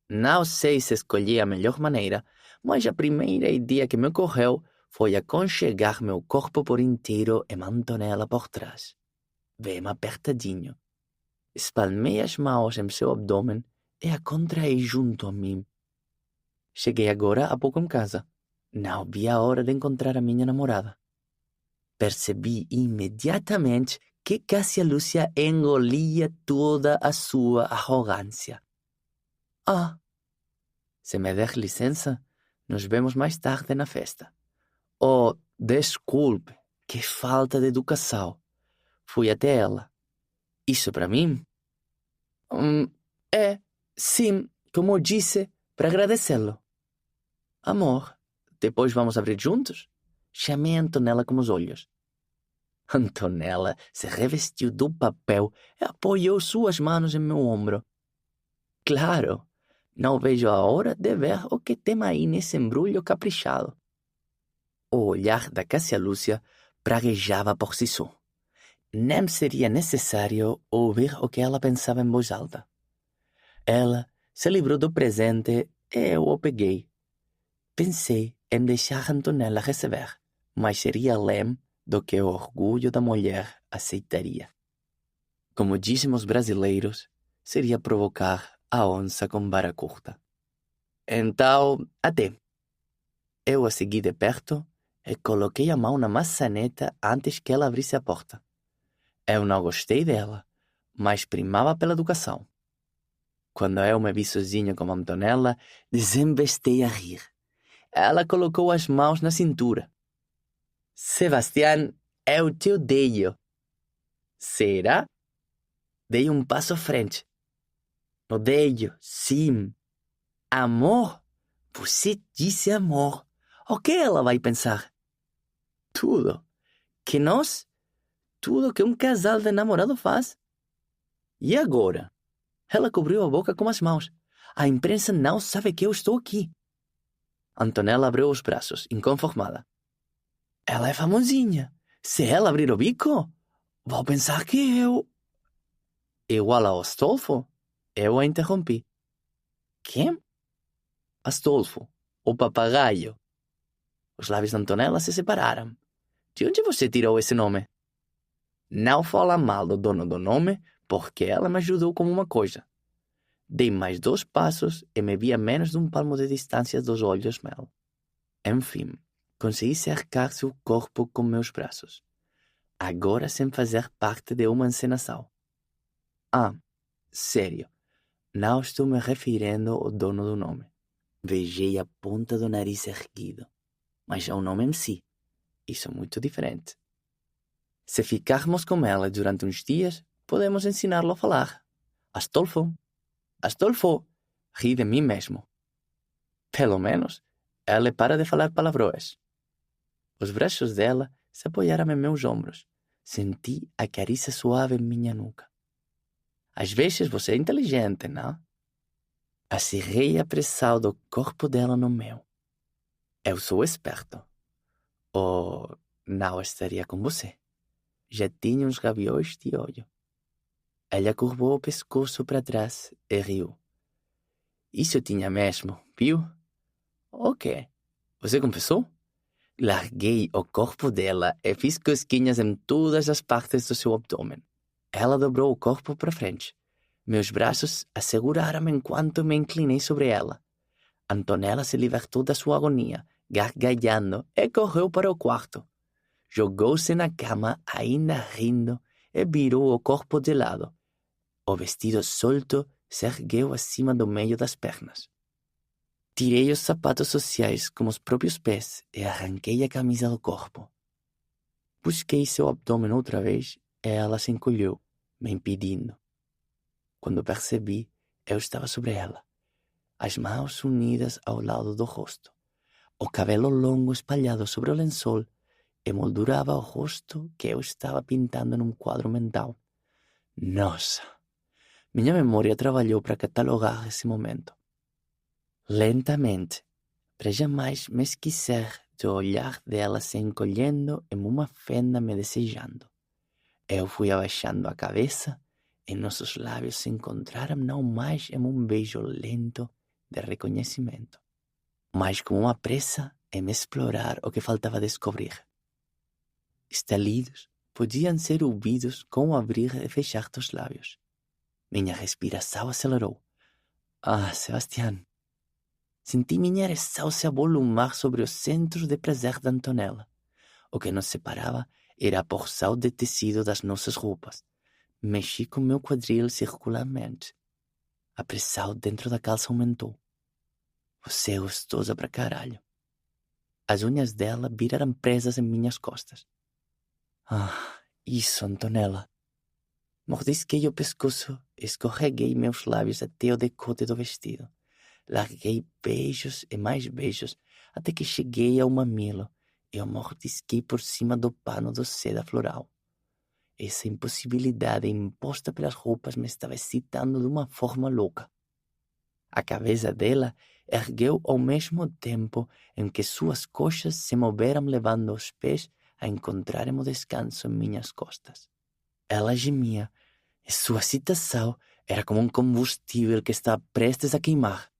Não sei se escolhi a melhor maneira, mas a primeira ideia que me ocorreu foi aconchegar meu corpo por inteiro e Antonella por trás. Bem apertadinho. Espalmei as mãos em seu abdômen e a contraí junto a mim. Cheguei agora há pouco em casa. Não vi a hora de encontrar a minha namorada. Percebi imediatamente que Cássia Lúcia engolia toda a sua arrogância. Ah, se me der licença, nos vemos mais tarde na festa. Oh, desculpe, que falta de educação. Fui até ela. Isso para mim? Sim, como disse, para agradecê-lo. Amor, depois vamos abrir juntos? Chamei Antonella com os olhos. Antonella se revestiu do papel e apoiou suas mãos em meu ombro. Claro, não vejo a hora de ver o que tem aí nesse embrulho caprichado. O olhar da Cássia Lúcia praguejava por si só. Nem seria necessário ouvir o que ela pensava em voz alta. Ela se livrou do presente e eu o peguei. Pensei em deixar Antonella receber, mas seria além do que o orgulho da mulher aceitaria. Como dizem os brasileiros, seria provocar a onça com vara curta. Então, até. Eu a segui de perto e coloquei a mão na maçaneta antes que ela abrisse a porta. Eu não gostei dela, mas primava pela educação. Quando eu me vi sozinho com Antonella, desembestei a rir. Ela colocou as mãos na cintura. Sebastián, eu te odeio. Será? Dei um passo à frente. Odeio, sim. Amor? Você disse amor. O que ela vai pensar? Tudo. Que nós? Tudo que um casal de namorado faz. E agora? Ela cobriu a boca com as mãos. A imprensa não sabe que eu estou aqui. Antonella abriu os braços, inconformada. Ela é famosinha. Se ela abrir o bico, vou pensar que eu... Igual ao Astolfo? Eu a interrompi. Quem? Astolfo, o papagaio. Os lábios de Antonella se separaram. De onde você tirou esse nome? Não fala mal do dono do nome, porque ela me ajudou com uma coisa. Dei mais 2 passos e me vi a menos de um palmo de distância dos olhos dela. Enfim, consegui cercar seu corpo com meus braços. Agora sem fazer parte de uma encenação. Ah, sério, não estou me referindo ao dono do nome. Beijei a ponta do nariz erguido, mas ao nome em si. Isso é muito diferente. Se ficarmos com ela durante uns dias, podemos ensiná-lo a falar. Astolfo, Astolfo, ri de mim mesmo. Pelo menos, ela para de falar palavrões. Os braços dela se apoiaram em meus ombros. Senti a carícia suave em minha nuca. Às vezes você é inteligente, não? Acirrei a pressão do corpo dela no meu. Eu sou esperto. Ou não estaria com você. Já tinha uns gaviões de olho. Ela curvou o pescoço para trás e riu. Isso tinha mesmo, viu? O quê? Você confessou? Larguei o corpo dela e fiz cosquinhas em todas as partes do seu abdômen. Ela dobrou o corpo para frente. Meus braços a seguraram enquanto me inclinei sobre ela. Antonella se libertou da sua agonia, gargalhando, e correu para o quarto. Jogou-se na cama, ainda rindo, e virou o corpo de lado. O vestido solto se ergueu acima do meio das pernas. Tirei os sapatos sociais com os próprios pés e arranquei a camisa do corpo. Busquei seu abdômen outra vez e ela se encolheu, me impedindo. Quando percebi, eu estava sobre ela, as mãos unidas ao lado do rosto. O cabelo longo espalhado sobre o lençol emoldurava o rosto que eu estava pintando num quadro mental. Nossa! Minha memória trabalhou para catalogar esse momento. Lentamente, para jamais me esquecer do olhar dela se encolhendo em uma fenda me desejando. Eu fui abaixando a cabeça e nossos lábios se encontraram não mais em um beijo lento de reconhecimento, mas com uma pressa em explorar o que faltava descobrir. Estalidos podiam ser ouvidos com o abrir e fechar dos lábios. Minha respiração acelerou. Ah, Sebastião! Senti minha ereção se avolumar sobre os centros de prazer de Antonella. O que nos separava era a porção de tecido das nossas roupas. Mexi com meu quadril circularmente. A pressão dentro da calça aumentou. Você é gostosa pra caralho. As unhas dela viraram presas em minhas costas. Ah, isso, Antonella. Mordisquei o pescoço, escorreguei meus lábios até o decote do vestido. Larguei beijos e mais beijos, até que cheguei ao mamilo e o mordisquei por cima do pano do seda floral. Essa impossibilidade imposta pelas roupas me estava excitando de uma forma louca. A cabeça dela ergueu ao mesmo tempo em que suas coxas se moveram levando os pés a encontrarem o descanso em minhas costas. Ela gemia, e sua excitação era como um combustível que está prestes a queimar.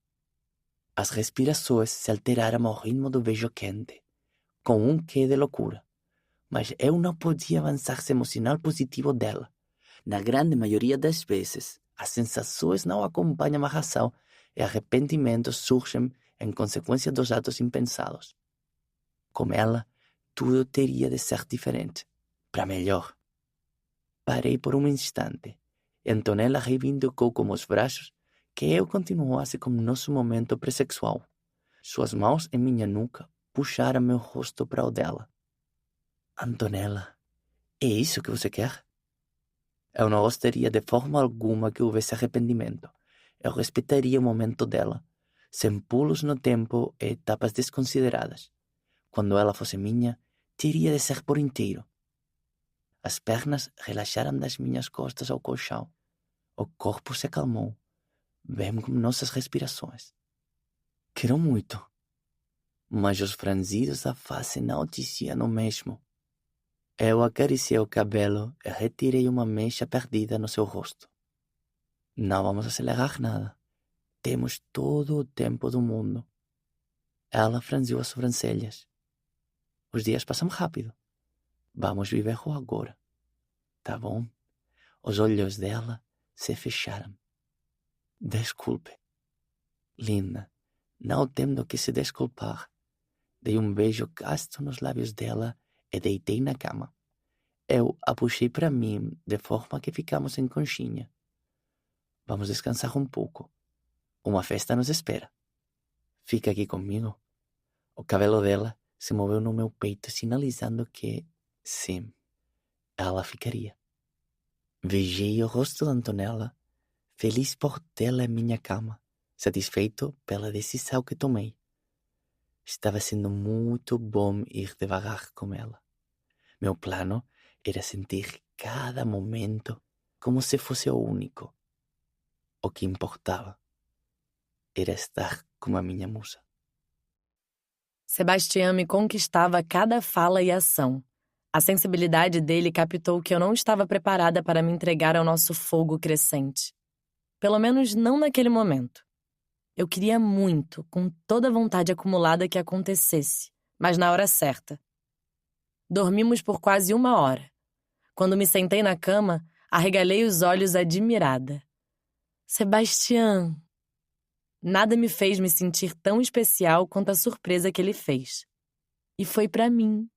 As respirações se alteraram ao ritmo do beijo quente, com um quê de loucura. Mas eu não podia avançar sem o sinal positivo dela. Na grande maioria das vezes, as sensações não acompanham a razão e arrependimentos surgem em consequência dos atos impensados. Com ela, tudo teria de ser diferente, para melhor. Parei por um instante, e Antonella reivindicou com os braços que eu continuasse com nosso momento pré-sexual. Suas mãos em minha nuca puxaram meu rosto para o dela. Antonella, é isso que você quer? Eu não gostaria de forma alguma que houvesse arrependimento. Eu respeitaria o momento dela, sem pulos no tempo e etapas desconsideradas. Quando ela fosse minha, teria de ser por inteiro. As pernas relaxaram das minhas costas ao colchão. O corpo se acalmou, bem como nossas respirações. Quero muito, mas os franzidos da face não diziam o mesmo. Eu acariciei o cabelo e retirei uma mecha perdida no seu rosto. Não vamos acelerar nada. Temos todo o tempo do mundo. Ela franziu as sobrancelhas. Os dias passam rápido. Vamos viver o agora. Tá bom? Os olhos dela se fecharam. Desculpe. Linda, não tendo que se desculpar. Dei um beijo casto nos lábios dela e deitei na cama. Eu a puxei para mim de forma que ficamos em conchinha. Vamos descansar um pouco. Uma festa nos espera. Fica aqui comigo. O cabelo dela se moveu no meu peito, sinalizando que, sim, ela ficaria. Beijei o rosto de Antonella, feliz por tê-la em minha cama, satisfeito pela decisão que tomei. Estava sendo muito bom ir devagar com ela. Meu plano era sentir cada momento como se fosse o único. O que importava era estar com a minha musa. Sebastião me conquistava a cada fala e ação. A sensibilidade dele captou que eu não estava preparada para me entregar ao nosso fogo crescente. Pelo menos não naquele momento. Eu queria muito, com toda a vontade acumulada, que acontecesse, mas na hora certa. Dormimos por quase 1 hora. Quando me sentei na cama, arregalei os olhos admirada. Sebastião! Nada me fez me sentir tão especial quanto a surpresa que ele fez. E foi pra mim.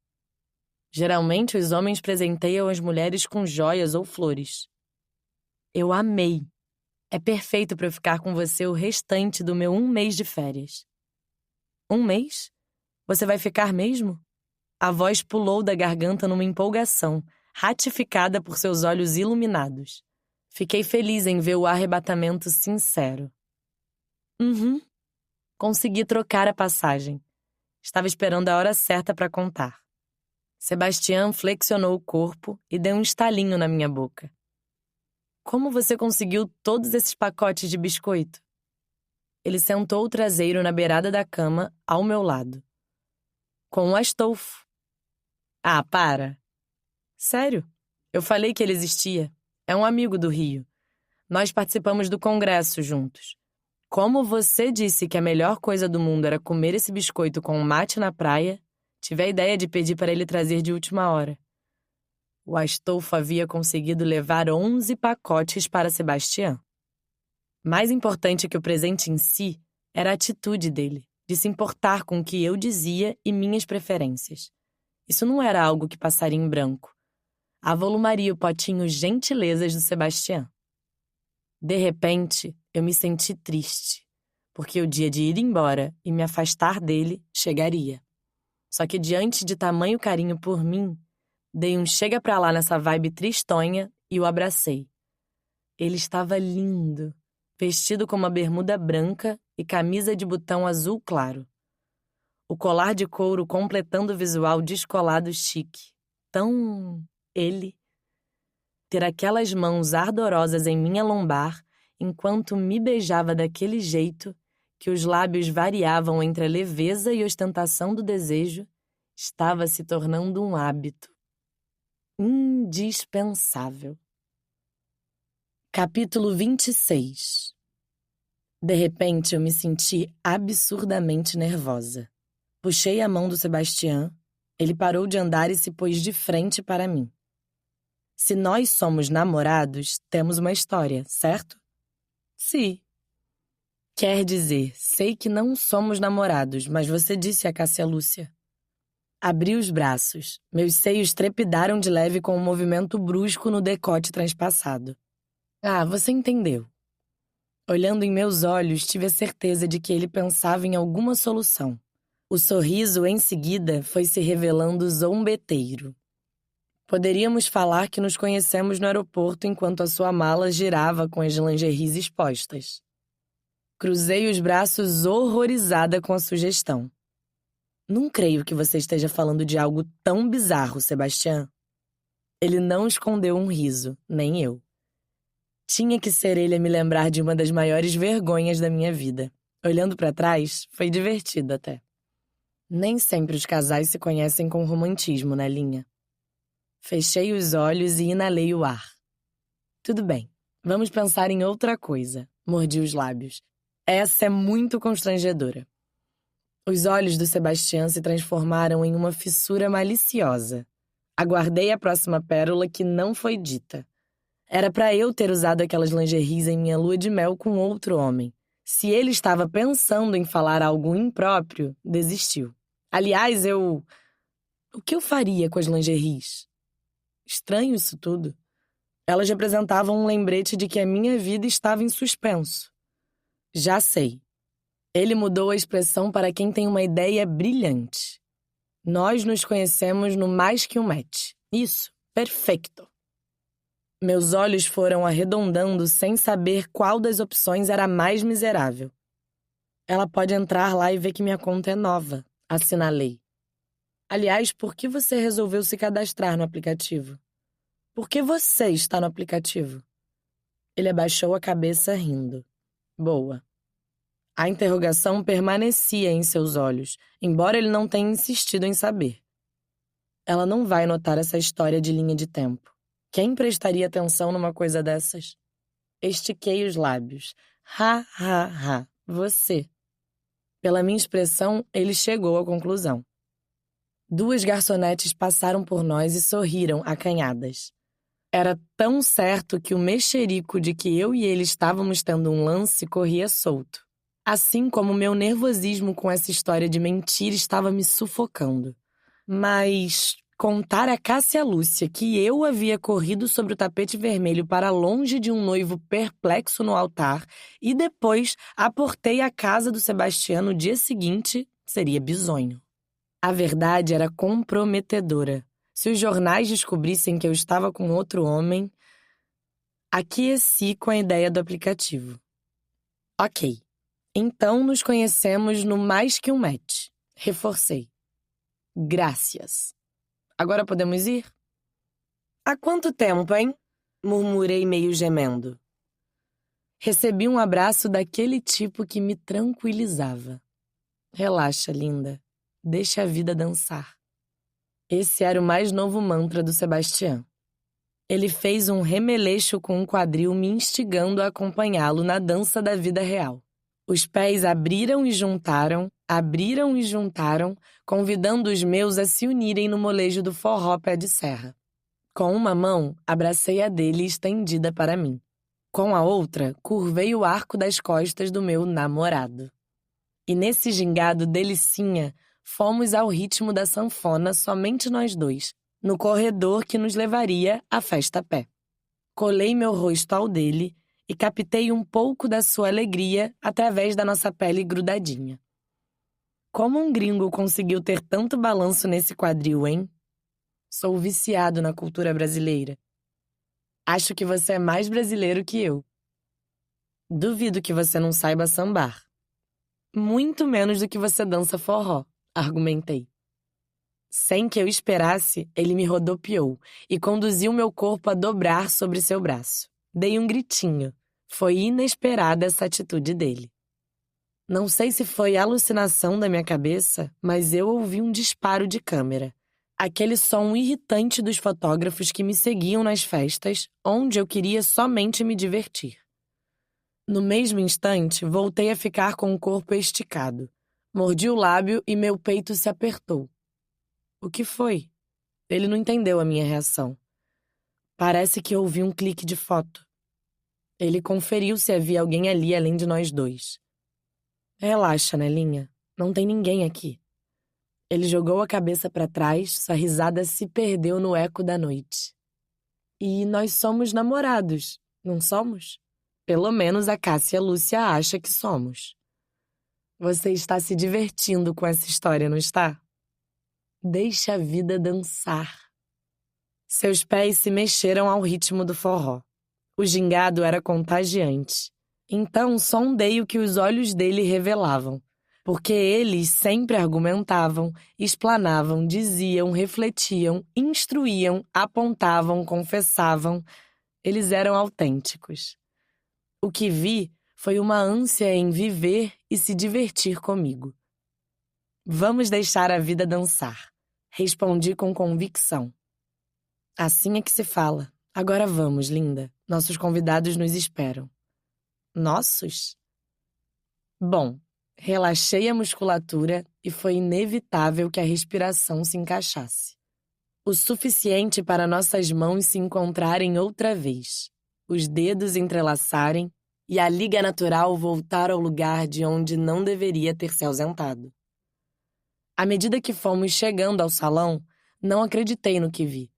Geralmente, os homens presenteiam as mulheres com joias ou flores. Eu amei. É perfeito para eu ficar com você o restante do meu 1 mês de férias. 1 mês? Você vai ficar mesmo? A voz pulou da garganta numa empolgação, ratificada por seus olhos iluminados. Fiquei feliz em ver o arrebatamento sincero. Consegui trocar a passagem. Estava esperando a hora certa para contar. Sebastião flexionou o corpo e deu um estalinho na minha boca. Como você conseguiu todos esses pacotes de biscoito? ele sentou o traseiro na beirada da cama, ao meu lado. Com o Astolfo. Ah, para! Sério? Eu falei que ele existia. É um amigo do Rio. Nós participamos do congresso juntos. Como você disse que a melhor coisa do mundo era comer esse biscoito com um mate na praia, tive a ideia de pedir para ele trazer de última hora. O Astolfo havia conseguido levar 11 pacotes para Sebastião. Mais importante que o presente em si era a atitude dele, de se importar com o que eu dizia e minhas preferências. Isso não era algo que passaria em branco. Avolumaria o potinho gentilezas do Sebastião. De repente, eu me senti triste, porque o dia de ir embora e me afastar dele chegaria. Só que diante de tamanho carinho por mim, dei um chega pra lá nessa vibe tristonha e o abracei. Ele estava lindo, vestido com uma bermuda branca e camisa de botão azul claro. O colar de couro completando o visual descolado chique. Tão ele. Ter aquelas mãos ardorosas em minha lombar enquanto me beijava daquele jeito que os lábios variavam entre a leveza e ostentação do desejo, estava se tornando um hábito. Indispensável. Capítulo 26. De repente, eu me senti absurdamente nervosa. Puxei a mão do Sebastião, ele parou de andar e se pôs de frente para mim. Se nós somos namorados, temos uma história, certo? Sim. Quer dizer, sei que não somos namorados, mas você disse a Cássia Lúcia. Abri os braços. Meus seios trepidaram de leve com um movimento brusco no decote transpassado. Ah, você entendeu. Olhando em meus olhos, tive a certeza de que ele pensava em alguma solução. O sorriso, em seguida, foi se revelando zombeteiro. Poderíamos falar que nos conhecemos no aeroporto enquanto a sua mala girava com as lingeries expostas. Cruzei os braços horrorizada com a sugestão. Não creio que você esteja falando de algo tão bizarro, Sebastião. Ele não escondeu um riso, nem eu. Tinha que ser ele a me lembrar de uma das maiores vergonhas da minha vida. Olhando para trás, foi divertido até. Nem sempre os casais se conhecem com romantismo, né, Linha? Fechei os olhos e inalei o ar. Tudo bem, vamos pensar em outra coisa. Mordi os lábios. Essa é muito constrangedora. Os olhos do Sebastião se transformaram em uma fissura maliciosa. Aguardei a próxima pérola que não foi dita. Era para eu ter usado aquelas lingeries em minha lua de mel com outro homem. Se ele estava pensando em falar algo impróprio, desistiu. Aliás, O que eu faria com as lingeries? Estranho isso tudo. Elas representavam um lembrete de que a minha vida estava em suspenso. Já sei. Ele mudou a expressão para quem tem uma ideia brilhante. Nós nos conhecemos no mais que um match. Isso, perfeito. Meus olhos foram arredondando sem saber qual das opções era a mais miserável. Ela pode entrar lá e ver que minha conta é nova, assinalei. Aliás, por que você resolveu se cadastrar no aplicativo? Por que você está no aplicativo? Ele abaixou a cabeça rindo. Boa. A interrogação permanecia em seus olhos, embora ele não tenha insistido em saber. Ela não vai notar essa história de linha de tempo. Quem prestaria atenção numa coisa dessas? Estiquei os lábios. Ha, ha, ha. Você. Pela minha expressão, ele chegou à conclusão. 2 garçonetes passaram por nós e sorriram, acanhadas. Era tão certo que o mexerico de que eu e ele estávamos tendo um lance corria solto. Assim como meu nervosismo com essa história de mentira estava me sufocando. Mas contar a Cássia Lúcia que eu havia corrido sobre o tapete vermelho para longe de um noivo perplexo no altar e depois aportei a casa do Sebastião no dia seguinte seria bizonho. A verdade era comprometedora. Se os jornais descobrissem que eu estava com outro homem, aqueci com a ideia do aplicativo. Ok. Então nos conhecemos no mais que um match. Reforcei. Graças. Agora podemos ir? Há quanto tempo, hein? Murmurei meio gemendo. Recebi um abraço daquele tipo que me tranquilizava. Relaxa, linda. Deixa a vida dançar. Esse era o mais novo mantra do Sebastião. Ele fez um remeleixo com um quadril me instigando a acompanhá-lo na dança da vida real. Os pés abriram e juntaram, convidando os meus a se unirem no molejo do forró pé de serra. Com uma mão, abracei a dele estendida para mim. Com a outra, curvei o arco das costas do meu namorado. E nesse gingado delicinha, fomos ao ritmo da sanfona somente nós dois, no corredor que nos levaria à festa a pé. Colei meu rosto ao dele e captei um pouco da sua alegria através da nossa pele grudadinha. Como um gringo conseguiu ter tanto balanço nesse quadril, hein? Sou viciado na cultura brasileira. Acho que você é mais brasileiro que eu. Duvido que você não saiba sambar. Muito menos do que você dança forró, argumentei. Sem que eu esperasse, ele me rodopiou e conduziu meu corpo a dobrar sobre seu braço. Dei um gritinho. Foi inesperada essa atitude dele. Não sei se foi alucinação da minha cabeça, mas eu ouvi um disparo de câmera. Aquele som irritante dos fotógrafos que me seguiam nas festas, onde eu queria somente me divertir. No mesmo instante, voltei a ficar com o corpo esticado. Mordi o lábio e meu peito se apertou. O que foi? Ele não entendeu a minha reação. Parece que ouvi um clique de foto. Ele conferiu se havia alguém ali além de nós dois. Relaxa, Nelinha. Não tem ninguém aqui. Ele jogou a cabeça para trás, sua risada se perdeu no eco da noite. E nós somos namorados, não somos? Pelo menos a Cássia Lúcia acha que somos. Você está se divertindo com essa história, não está? Deixa a vida dançar. Seus pés se mexeram ao ritmo do forró. O gingado era contagiante. Então sondei o que os olhos dele revelavam. Porque eles sempre argumentavam, explanavam, diziam, refletiam, instruíam, apontavam, confessavam. Eles eram autênticos. O que vi foi uma ânsia em viver e se divertir comigo. Vamos deixar a vida dançar, respondi com convicção. Assim é que se fala. Agora vamos, linda. Nossos convidados nos esperam. Nossos? Bom, relaxei a musculatura e foi inevitável que a respiração se encaixasse. O suficiente para nossas mãos se encontrarem outra vez, os dedos entrelaçarem e a liga natural voltar ao lugar de onde não deveria ter se ausentado. À medida que fomos chegando ao salão, não acreditei no que vi.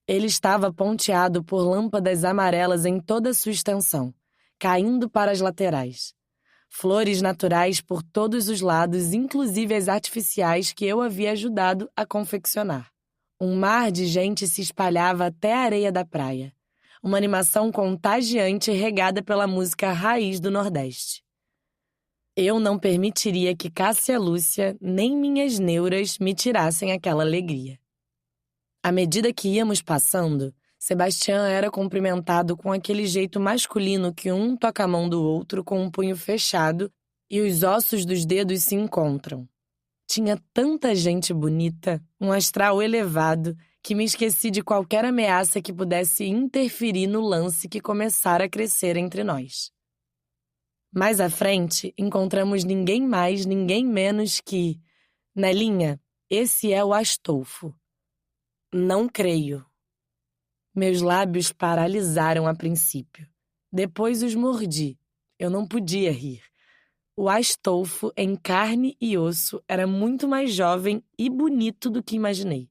Ele estava ponteado por lâmpadas amarelas em toda a sua extensão, caindo para as laterais. Flores naturais por todos os lados, inclusive as artificiais que eu havia ajudado a confeccionar. Um mar de gente se espalhava até a areia da praia. Uma animação contagiante regada pela música raiz do Nordeste. Eu não permitiria que Cássia Lúcia nem minhas neuras me tirassem aquela alegria. À medida que íamos passando, Sebastião era cumprimentado com aquele jeito masculino que um toca a mão do outro com um punho fechado e os ossos dos dedos se encontram. Tinha tanta gente bonita, um astral elevado, que me esqueci de qualquer ameaça que pudesse interferir no lance que começara a crescer entre nós. Mais à frente, encontramos ninguém mais, ninguém menos que... Nelinha, esse é o Astolfo. Não creio. Meus lábios paralisaram a princípio. Depois os mordi. Eu não podia rir. O Astolfo, em carne e osso, era muito mais jovem e bonito do que imaginei.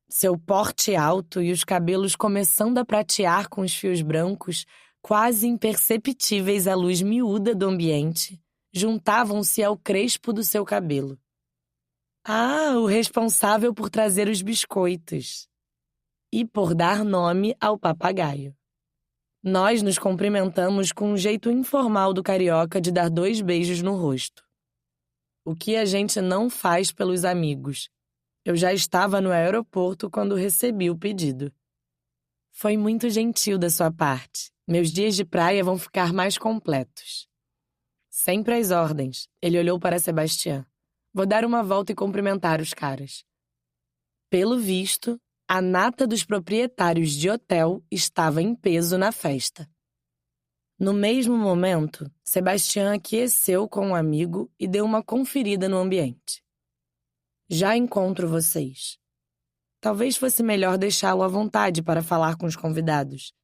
Seu porte alto e os cabelos começando a pratear com os fios brancos, quase imperceptíveis à luz miúda do ambiente, juntavam-se ao crespo do seu cabelo. Ah, o responsável por trazer os biscoitos. E por dar nome ao papagaio. Nós nos cumprimentamos com um jeito informal do carioca de dar 2 beijos no rosto. O que a gente não faz pelos amigos. Eu já estava no aeroporto quando recebi o pedido. Foi muito gentil da sua parte. Meus dias de praia vão ficar mais completos. Sempre às ordens. Ele olhou para Sebastião. Vou dar uma volta e cumprimentar os caras. Pelo visto, a nata dos proprietários de hotel estava em peso na festa. No mesmo momento, Sebastião aqueceu com um amigo e deu uma conferida no ambiente. Já encontro vocês. Talvez fosse melhor deixá-lo à vontade para falar com os convidados.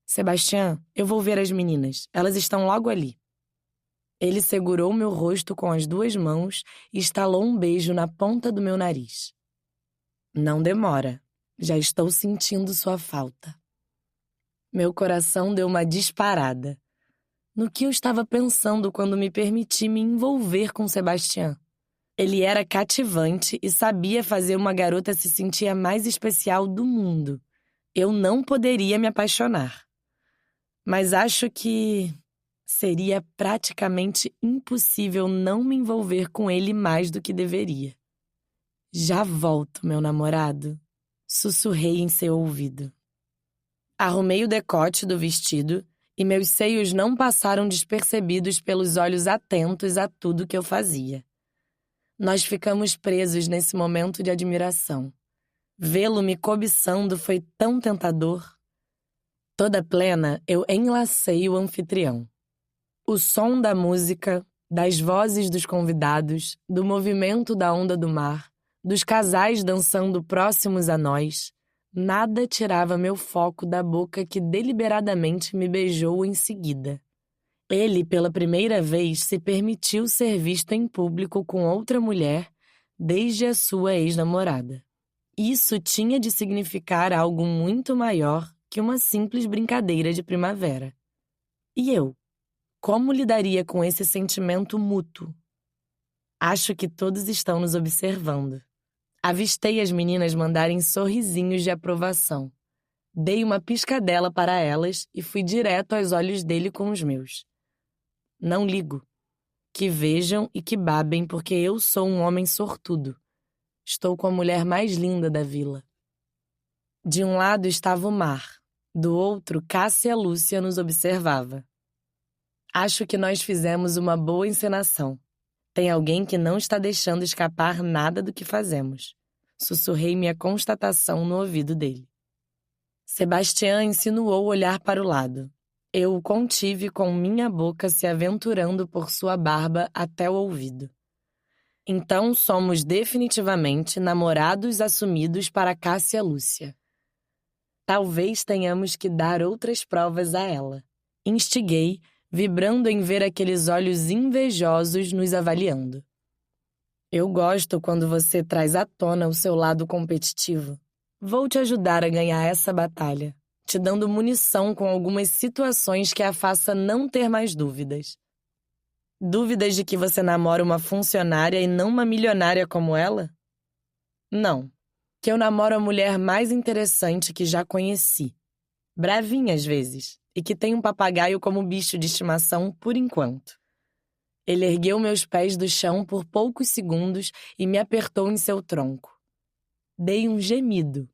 Sebastião, eu vou ver as meninas. Elas estão logo ali. Ele segurou meu rosto com as 2 mãos e estalou um beijo na ponta do meu nariz. Não demora. Já estou sentindo sua falta. Meu coração deu uma disparada. No que eu estava pensando quando me permiti me envolver com Sebastião? Ele era cativante e sabia fazer uma garota se sentir a mais especial do mundo. Eu não poderia me apaixonar. Mas acho que seria praticamente impossível não me envolver com ele mais do que deveria. Já volto, meu namorado, sussurrei em seu ouvido. Arrumei o decote do vestido e meus seios não passaram despercebidos pelos olhos atentos a tudo que eu fazia. Nós ficamos presos nesse momento de admiração. Vê-lo me cobiçando foi tão tentador. Toda plena, eu enlacei o anfitrião. O som da música, das vozes dos convidados, do movimento da onda do mar, dos casais dançando próximos a nós, nada tirava meu foco da boca que deliberadamente me beijou em seguida. Ele, pela primeira vez, se permitiu ser visto em público com outra mulher desde a sua ex-namorada. Isso tinha de significar algo muito maior que uma simples brincadeira de primavera. E eu? Como lidaria com esse sentimento mútuo? Acho que todos estão nos observando. Avistei as meninas mandarem sorrisinhos de aprovação. Dei uma piscadela para elas e fui direto aos olhos dele com os meus. Não ligo. Que vejam e que babem, porque eu sou um homem sortudo. Estou com a mulher mais linda da vila. De um lado estava o mar, do outro, Cássia Lúcia nos observava. Acho que nós fizemos uma boa encenação. Tem alguém que não está deixando escapar nada do que fazemos. Sussurrei minha constatação no ouvido dele. Sebastião insinuou olhar para o lado. Eu o contive com minha boca se aventurando por sua barba até o ouvido. Então somos definitivamente namorados assumidos para Cássia Lúcia. Talvez tenhamos que dar outras provas a ela. Instiguei, vibrando em ver aqueles olhos invejosos nos avaliando. Eu gosto quando você traz à tona o seu lado competitivo. Vou te ajudar a ganhar essa batalha, te dando munição com algumas situações que a faça não ter mais dúvidas. Dúvidas de que você namora uma funcionária e não uma milionária como ela? Não. Que eu namoro a mulher mais interessante que já conheci. Bravinha às vezes, e que tem um papagaio como bicho de estimação por enquanto. Ele ergueu meus pés do chão por poucos segundos e me apertou em seu tronco. Dei um gemido.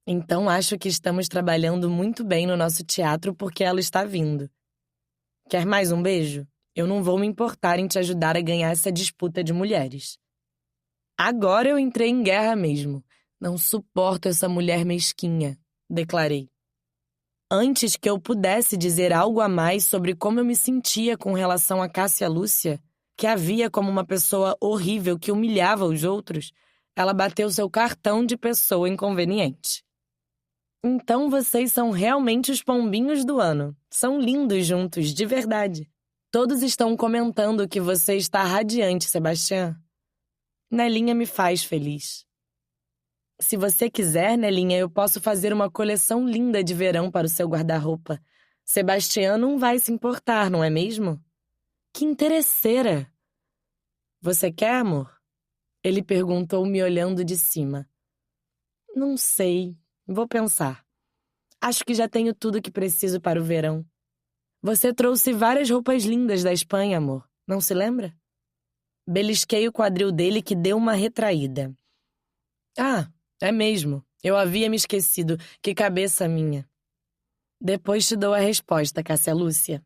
Então acho que estamos trabalhando muito bem no nosso teatro porque ela está vindo. Quer mais um beijo? Eu não vou me importar em te ajudar a ganhar essa disputa de mulheres. Agora eu entrei em guerra mesmo. Não suporto essa mulher mesquinha, declarei. Antes que eu pudesse dizer algo a mais sobre como eu me sentia com relação a Cássia Lúcia, que a via como uma pessoa horrível que humilhava os outros, ela bateu seu cartão de pessoa inconveniente. Então vocês são realmente os pombinhos do ano. São lindos juntos, de verdade. Todos estão comentando que você está radiante, Sebastião. Nelinha me faz feliz. Se você quiser, Nelinha, eu posso fazer uma coleção linda de verão para o seu guarda-roupa. Sebastião não vai se importar, não é mesmo? Que interesseira! Você quer, amor? Ele perguntou, me olhando de cima. Não sei. Vou pensar. Acho que já tenho tudo que preciso para o verão. Você trouxe várias roupas lindas da Espanha, amor. Não se lembra? Belisquei o quadril dele que deu uma retraída. Ah, é mesmo. Eu havia me esquecido. Que cabeça minha. Depois te dou a resposta, Cássia Lúcia.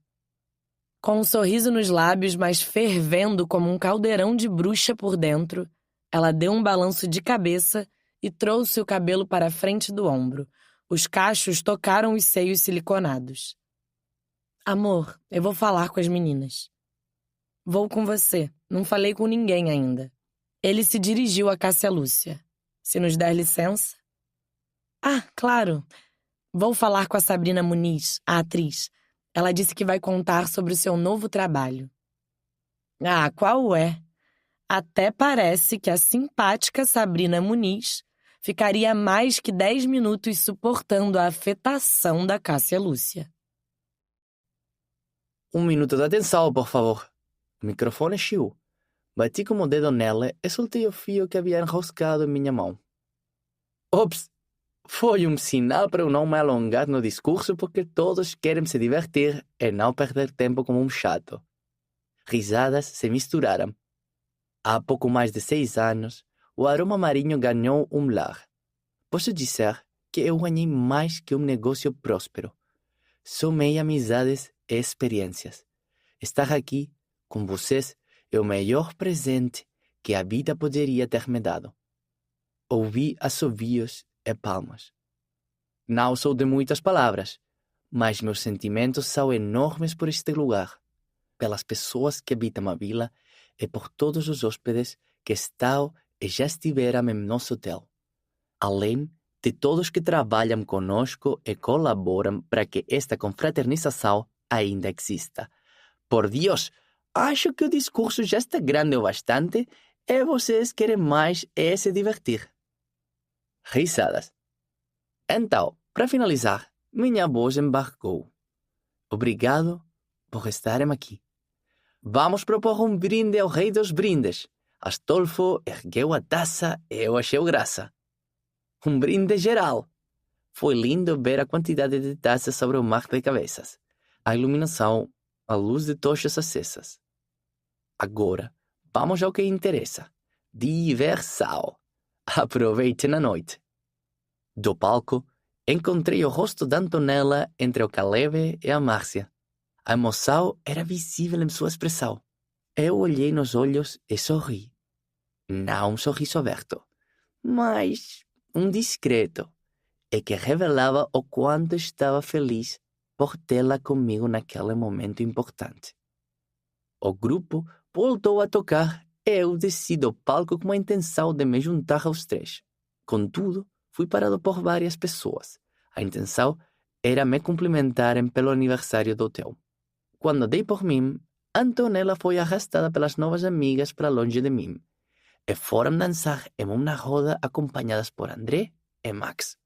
Com um sorriso nos lábios, mas fervendo como um caldeirão de bruxa por dentro, ela deu um balanço de cabeça e trouxe o cabelo para a frente do ombro. Os cachos tocaram os seios siliconados. Amor, eu vou falar com as meninas. Vou com você. Não falei com ninguém ainda. Ele se dirigiu a Cássia Lúcia. Se nos der licença? Ah, claro. Vou falar com a Sabrina Muniz, a atriz. Ela disse que vai contar sobre o seu novo trabalho. Ah, qual é? Até parece que a simpática Sabrina Muniz ficaria mais que 10 minutos suportando a afetação da Cássia Lúcia. 1 minuto de atenção, por favor. O microfone chiou. Bati com o dedo nela e soltei o fio que havia enroscado em minha mão. Ops! Foi um sinal para eu não me alongar no discurso porque todos querem se divertir e não perder tempo como um chato. Risadas se misturaram. Há pouco mais de 6 anos, o aroma marinho ganhou um lar. Posso dizer que eu ganhei mais que um negócio próspero. Somei amizades e experiências. Estar aqui, com vocês, é o melhor presente que a vida poderia ter me dado. Ouvi assobios e palmas. Não sou de muitas palavras, mas meus sentimentos são enormes por este lugar, pelas pessoas que habitam a vila e por todos os hóspedes que estão e já estiveram em nosso hotel, além de todos que trabalham conosco e colaboram para que esta confraternização ainda exista. Por Deus, acho que o discurso já está grande o bastante e vocês querem mais é se divertir. Risadas. Então, para finalizar, minha voz embarcou. Obrigado por estarem aqui. Vamos propor um brinde ao rei dos brindes. Astolfo ergueu a taça e eu achei graça. Um brinde geral. Foi lindo ver a quantidade de taças sobre o mar de cabeças. A iluminação, a luz de tochas acesas. Agora, vamos ao que interessa. Diversão. Aproveitem a noite. Do palco, encontrei o rosto da Antonella entre o Caleb e a Márcia. A emoção era visível em sua expressão. Eu olhei nos olhos e sorri. Não um sorriso aberto, mas um discreto, e que revelava o quanto estava feliz por tê-la comigo naquele momento importante. O grupo voltou a tocar e eu desci do palco com a intenção de me juntar aos três. Contudo, fui parado por várias pessoas. A intenção era me cumprimentarem pelo aniversário do hotel. Quando dei por mim, Antonella foi arrastada pelas novas amigas para longe de mim e foram dançar em uma roda acompanhadas por André e Max.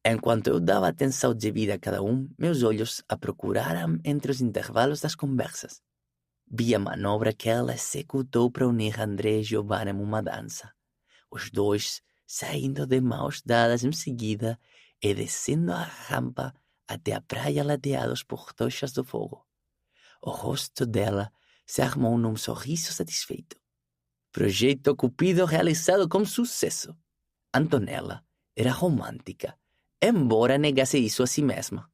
Enquanto eu dava atenção devida a cada um, meus olhos a procuraram entre os intervalos das conversas. Vi a manobra que ela executou para unir André e Giovanna em uma dança. Os dois saindo de mãos dadas em seguida e descendo a rampa até a praia ladeados por tochas do fogo. O rosto dela se armou num sorriso satisfeito. Projeto Cupido realizado com sucesso. Antonella era romântica, embora negasse isso a si mesma.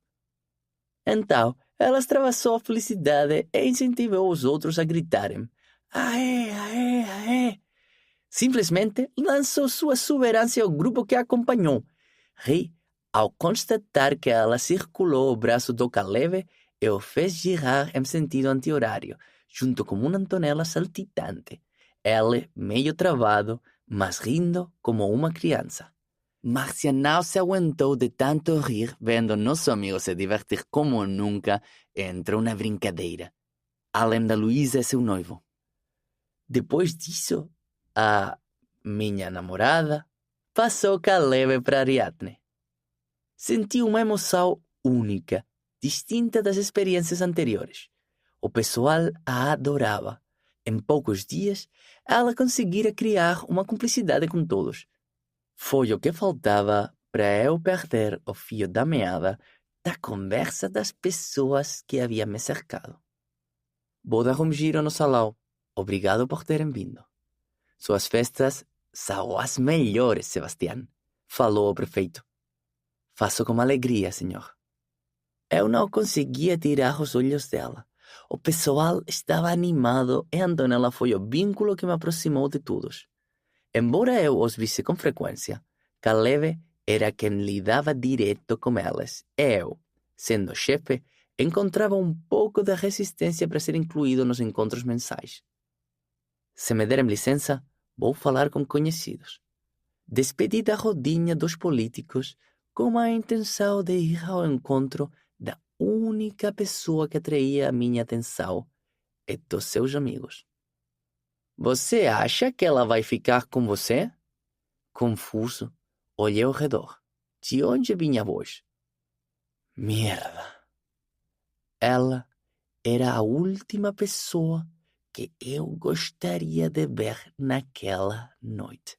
Então, ela extravasou a felicidade e incentivou os outros a gritarem: "Aê, aê, aê!" Simplesmente lançou sua exuberância ao grupo que a acompanhou. Ri ao constatar que ela circulou o braço do Caleb e o fez girar em sentido anti-horário, junto com uma Antonella saltitante. Ele, meio travado, mas rindo como uma criança. Márcia não se aguentou de tanto rir vendo nosso amigo se divertir como nunca e entrou na brincadeira, além da Luísa e seu noivo. Depois disso, a minha namorada passou Caleb para Ariadne. Senti uma emoção única, distinta das experiências anteriores. O pessoal a adorava. Em poucos dias, ela conseguira criar uma cumplicidade com todos. Foi o que faltava para eu perder o fio da meada da conversa das pessoas que havia me cercado. Vou dar um giro no salão. Obrigado por terem vindo. Suas festas são as melhores, Sebastián. falou o prefeito. Faço com alegria, senhor. Eu não conseguia tirar os olhos dela. O pessoal estava animado e Antonella foi o vínculo que me aproximou de todos. Embora eu os visse com frequência, Caleb era quem lidava direto com elas. Eu, sendo chefe, encontrava um pouco de resistência para ser incluído nos encontros mensais. Se me derem licença, vou falar com conhecidos. Despedi da rodinha dos políticos com a intenção de ir ao encontro da única pessoa que atraía a minha atenção e dos seus amigos. Você acha que ela vai ficar com você? Confuso, olhei ao redor. De onde vinha a voz? Merda! Ela era a última pessoa que eu gostaria de ver naquela noite.